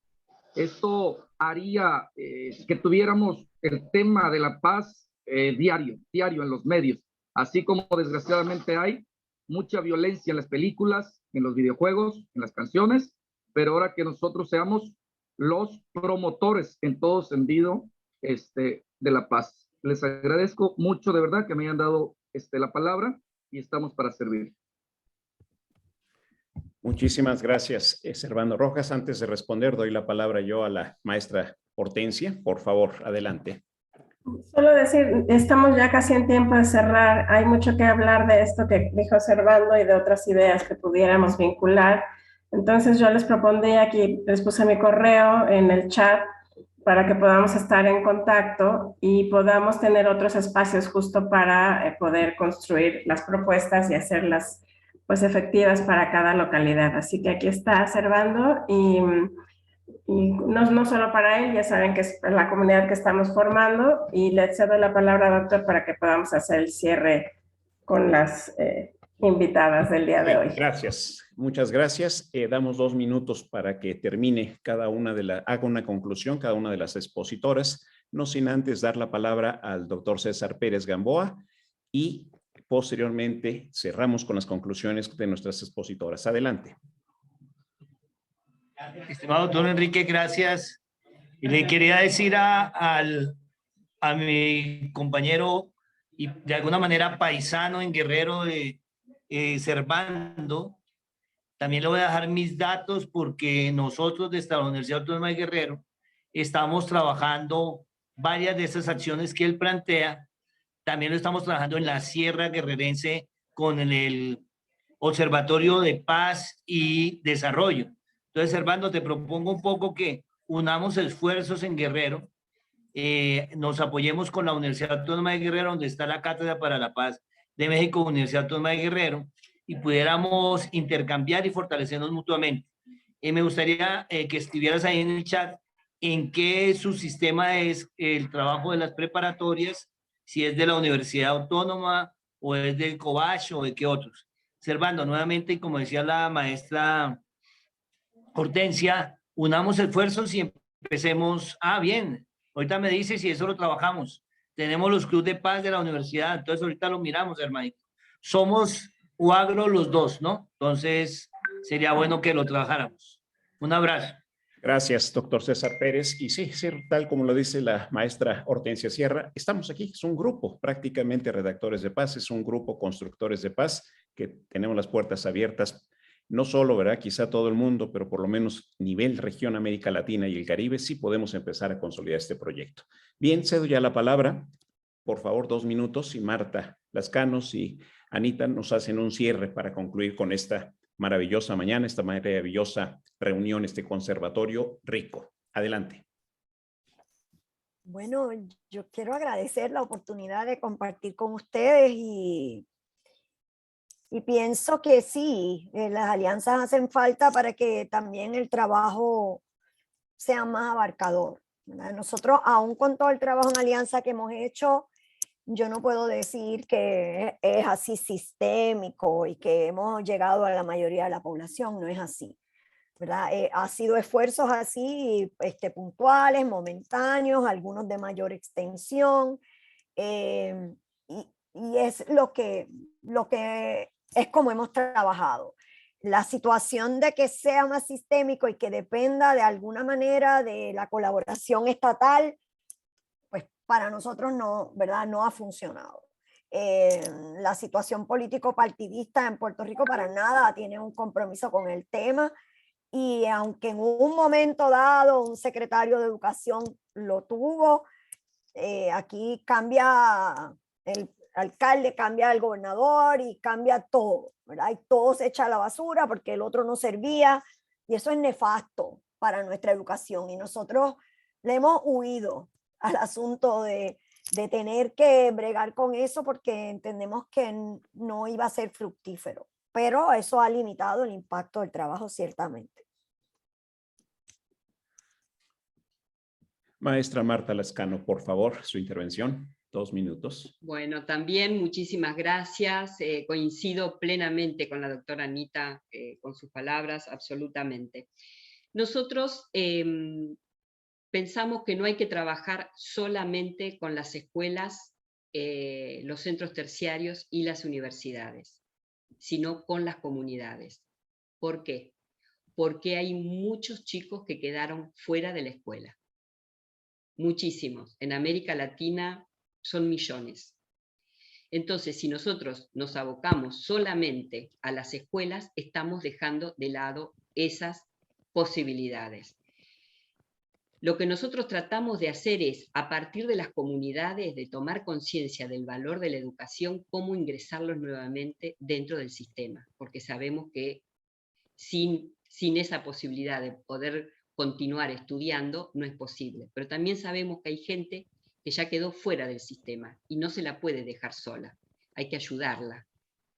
Esto haría que tuviéramos el tema de la paz diario en los medios, así como desgraciadamente hay mucha violencia en las películas, en los videojuegos, en las canciones, pero ahora que nosotros seamos los promotores en todo sentido de la paz. Les agradezco mucho, de verdad, que me hayan dado la palabra y estamos para servir.
Muchísimas gracias, Servando Rojas. Antes de responder, doy la palabra yo a la maestra Hortensia. Por favor, adelante.
Solo decir, estamos ya casi en tiempo de cerrar. Hay mucho que hablar de esto que dijo Servando y de otras ideas que pudiéramos vincular. Entonces yo les propondría aquí, les puse mi correo en el chat para que podamos estar en contacto y podamos tener otros espacios justo para poder construir las propuestas y hacerlas pues efectivas para cada localidad. Así que aquí está Servando y no solo para él, ya saben que es la comunidad que estamos formando, y le cedo la palabra, doctor, para que podamos hacer el cierre con las invitadas del día de hoy.
Gracias, muchas gracias. Damos 2 minutos para que termine haga una conclusión cada una de las expositoras, no sin antes dar la palabra al doctor César Pérez Gamboa y posteriormente cerramos con las conclusiones de nuestras expositoras. Adelante.
Estimado doctor Enrique, gracias. Y le quería decir a mi compañero y de alguna manera paisano en Guerrero de Servando, también le voy a dejar mis datos porque nosotros desde la Universidad Autónoma de Guerrero estamos trabajando varias de esas acciones que él plantea. También lo estamos trabajando en la Sierra Guerrerense con el Observatorio de Paz y Desarrollo. Entonces, Servando, te propongo un poco que unamos esfuerzos en Guerrero, nos apoyemos con la Universidad Autónoma de Guerrero, donde está la Cátedra para la Paz de México, Universidad Autónoma de Guerrero, y pudiéramos intercambiar y fortalecernos mutuamente. Me gustaría que escribieras ahí en el chat en qué subsistema es el trabajo de las preparatorias, si es de la Universidad Autónoma o es del COBACH o de qué otros. Servando, nuevamente, y como decía la maestra Hortensia, unamos esfuerzos y empecemos. Bien, ahorita me dice si eso lo trabajamos. Tenemos los clubes de paz de la universidad, entonces ahorita lo miramos, hermanito. Somos UAGRO los dos, ¿no? Entonces sería bueno que lo trabajáramos. Un abrazo.
Gracias, doctor César Pérez. Y sí, tal como lo dice la maestra Hortensia Sierra, estamos aquí, es un grupo prácticamente redactores de paz, es un grupo constructores de paz que tenemos las puertas abiertas, no solo, ¿verdad? Quizá todo el mundo, pero por lo menos nivel región América Latina y el Caribe, sí podemos empezar a consolidar este proyecto. Bien, cedo ya la palabra. Por favor, 2 minutos y Marta Lascanos y Anita nos hacen un cierre para concluir con esta maravillosa mañana, esta maravillosa reunión, este conservatorio rico. Adelante.
Bueno, yo quiero agradecer la oportunidad de compartir con ustedes y pienso que sí, las alianzas hacen falta para que también el trabajo sea más abarcador, ¿verdad? Nosotros, aún con todo el trabajo en alianza que hemos hecho, yo no puedo decir que es así sistémico y que hemos llegado a la mayoría de la población, no es así, ¿verdad? Ha sido esfuerzos así puntuales, momentáneos, algunos de mayor extensión, y es lo que es como hemos trabajado. La situación de que sea más sistémico y que dependa de alguna manera de la colaboración estatal, pues para nosotros no, ¿verdad? No ha funcionado. La situación político-partidista en Puerto Rico para nada tiene un compromiso con el tema, y aunque en un momento dado un secretario de Educación lo tuvo, aquí cambia el alcalde, cambia el gobernador y cambia todo, ¿verdad? Y todo se echa a la basura porque el otro no servía, y eso es nefasto para nuestra educación, y nosotros le hemos huido al asunto de tener que bregar con eso porque entendemos que no iba a ser fructífero, pero eso ha limitado el impacto del trabajo ciertamente.
Maestra Marta Lascano, por favor, su intervención. 2 minutos.
Bueno, también muchísimas gracias. Coincido plenamente con la doctora Anita, con sus palabras, absolutamente. Nosotros pensamos que no hay que trabajar solamente con las escuelas, los centros terciarios y las universidades, sino con las comunidades. ¿Por qué? Porque hay muchos chicos que quedaron fuera de la escuela. Muchísimos. En América Latina son millones. Entonces, si nosotros nos abocamos solamente a las escuelas, estamos dejando de lado esas posibilidades. Lo que nosotros tratamos de hacer es, a partir de las comunidades, de tomar conciencia del valor de la educación, cómo ingresarlos nuevamente dentro del sistema, porque sabemos que sin esa posibilidad de poder continuar estudiando, no es posible. Pero también sabemos que hay gente que ya quedó fuera del sistema y no se la puede dejar sola. Hay que ayudarla,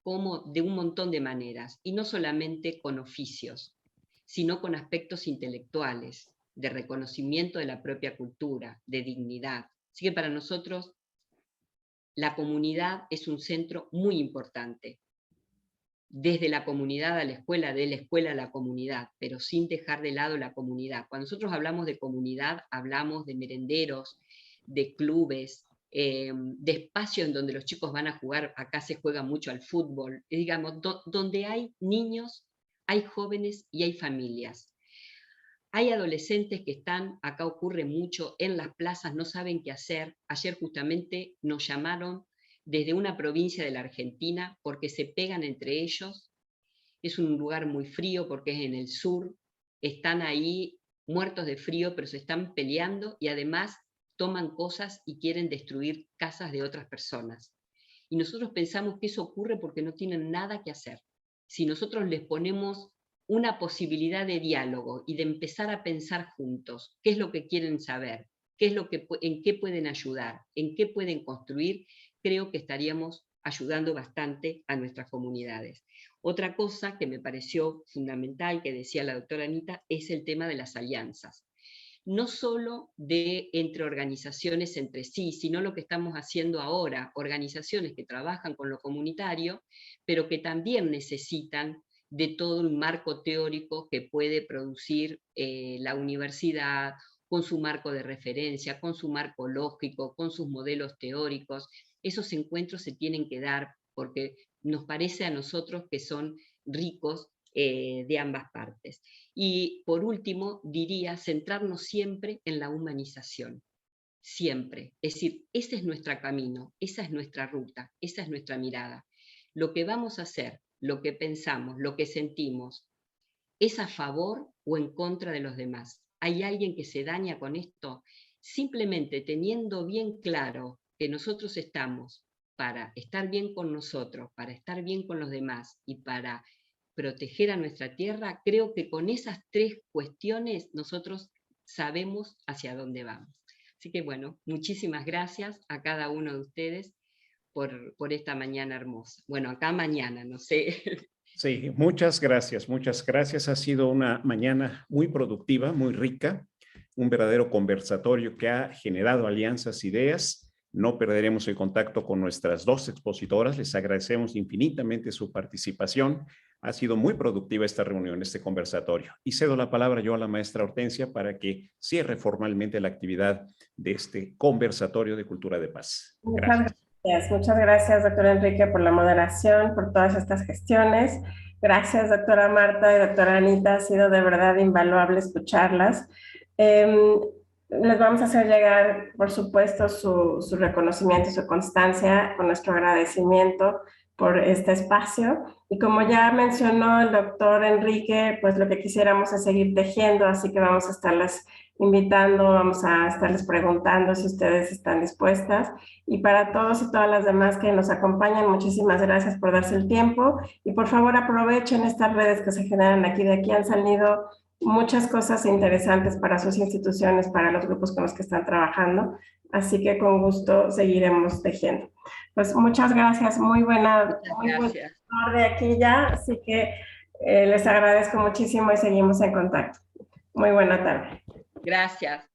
como de un montón de maneras, y no solamente con oficios, sino con aspectos intelectuales, de reconocimiento de la propia cultura, de dignidad. Así que para nosotros la comunidad es un centro muy importante. Desde la comunidad a la escuela, de la escuela a la comunidad, pero sin dejar de lado la comunidad. Cuando nosotros hablamos de comunidad, hablamos de merenderos, de clubes, de espacios en donde los chicos van a jugar. Acá se juega mucho al fútbol, digamos, donde hay niños, hay jóvenes y hay familias. Hay adolescentes que están, acá ocurre mucho, en las plazas, no saben qué hacer. Ayer justamente nos llamaron desde una provincia de la Argentina porque se pegan entre ellos. Es un lugar muy frío porque es en el sur. Están ahí muertos de frío, pero se están peleando y además toman cosas y quieren destruir casas de otras personas. Y nosotros pensamos que eso ocurre porque no tienen nada que hacer. Si nosotros les ponemos una posibilidad de diálogo y de empezar a pensar juntos qué es lo que quieren saber, en qué pueden ayudar, en qué pueden construir, creo que estaríamos ayudando bastante a nuestras comunidades. Otra cosa que me pareció fundamental, que decía la doctora Anita, es el tema de las alianzas. No solo entre organizaciones entre sí, sino lo que estamos haciendo ahora, organizaciones que trabajan con lo comunitario, pero que también necesitan de todo un marco teórico que puede producir la universidad, con su marco de referencia, con su marco lógico, con sus modelos teóricos. Esos encuentros se tienen que dar porque nos parece a nosotros que son ricos de ambas partes. Y por último, diría centrarnos siempre en la humanización, siempre. Es decir, ese es nuestro camino, esa es nuestra ruta, esa es nuestra mirada. Lo que vamos a hacer, lo que pensamos, lo que sentimos, ¿es a favor o en contra de los demás? ¿Hay alguien que se daña con esto? Simplemente teniendo bien claro que nosotros estamos para estar bien con nosotros, para estar bien con los demás y para proteger a nuestra tierra, creo que con esas tres cuestiones nosotros sabemos hacia dónde vamos. Así que bueno, muchísimas gracias a cada uno de ustedes por esta mañana hermosa. Bueno, acá mañana, no sé.
Sí, muchas gracias, muchas gracias. Ha sido una mañana muy productiva, muy rica, un verdadero conversatorio que ha generado alianzas, ideas. No perderemos el contacto con nuestras dos expositoras. Les agradecemos infinitamente su participación. Ha sido muy productiva esta reunión, este conversatorio. Y cedo la palabra yo a la maestra Hortensia para que cierre formalmente la actividad de este conversatorio de cultura de paz. Gracias.
Muchas gracias, doctor Enrique, por la moderación, por todas estas gestiones. Gracias, doctora Marta y doctora Anita. Ha sido de verdad invaluable escucharlas. Les vamos a hacer llegar, por supuesto, su reconocimiento y su constancia con nuestro agradecimiento por este espacio. Y como ya mencionó el doctor Enrique, pues lo que quisiéramos es seguir tejiendo, así que vamos a estarles invitando, vamos a estarles preguntando si ustedes están dispuestas. Y para todos y todas las demás que nos acompañan, muchísimas gracias por darse el tiempo. Y por favor aprovechen estas redes que se generan aquí. De aquí han salido muchas cosas interesantes para sus instituciones, para los grupos con los que están trabajando. Así que con gusto seguiremos tejiendo. Pues muchas gracias, muy buena tarde aquí ya, así que les agradezco muchísimo y seguimos en contacto. Muy buena tarde.
Gracias.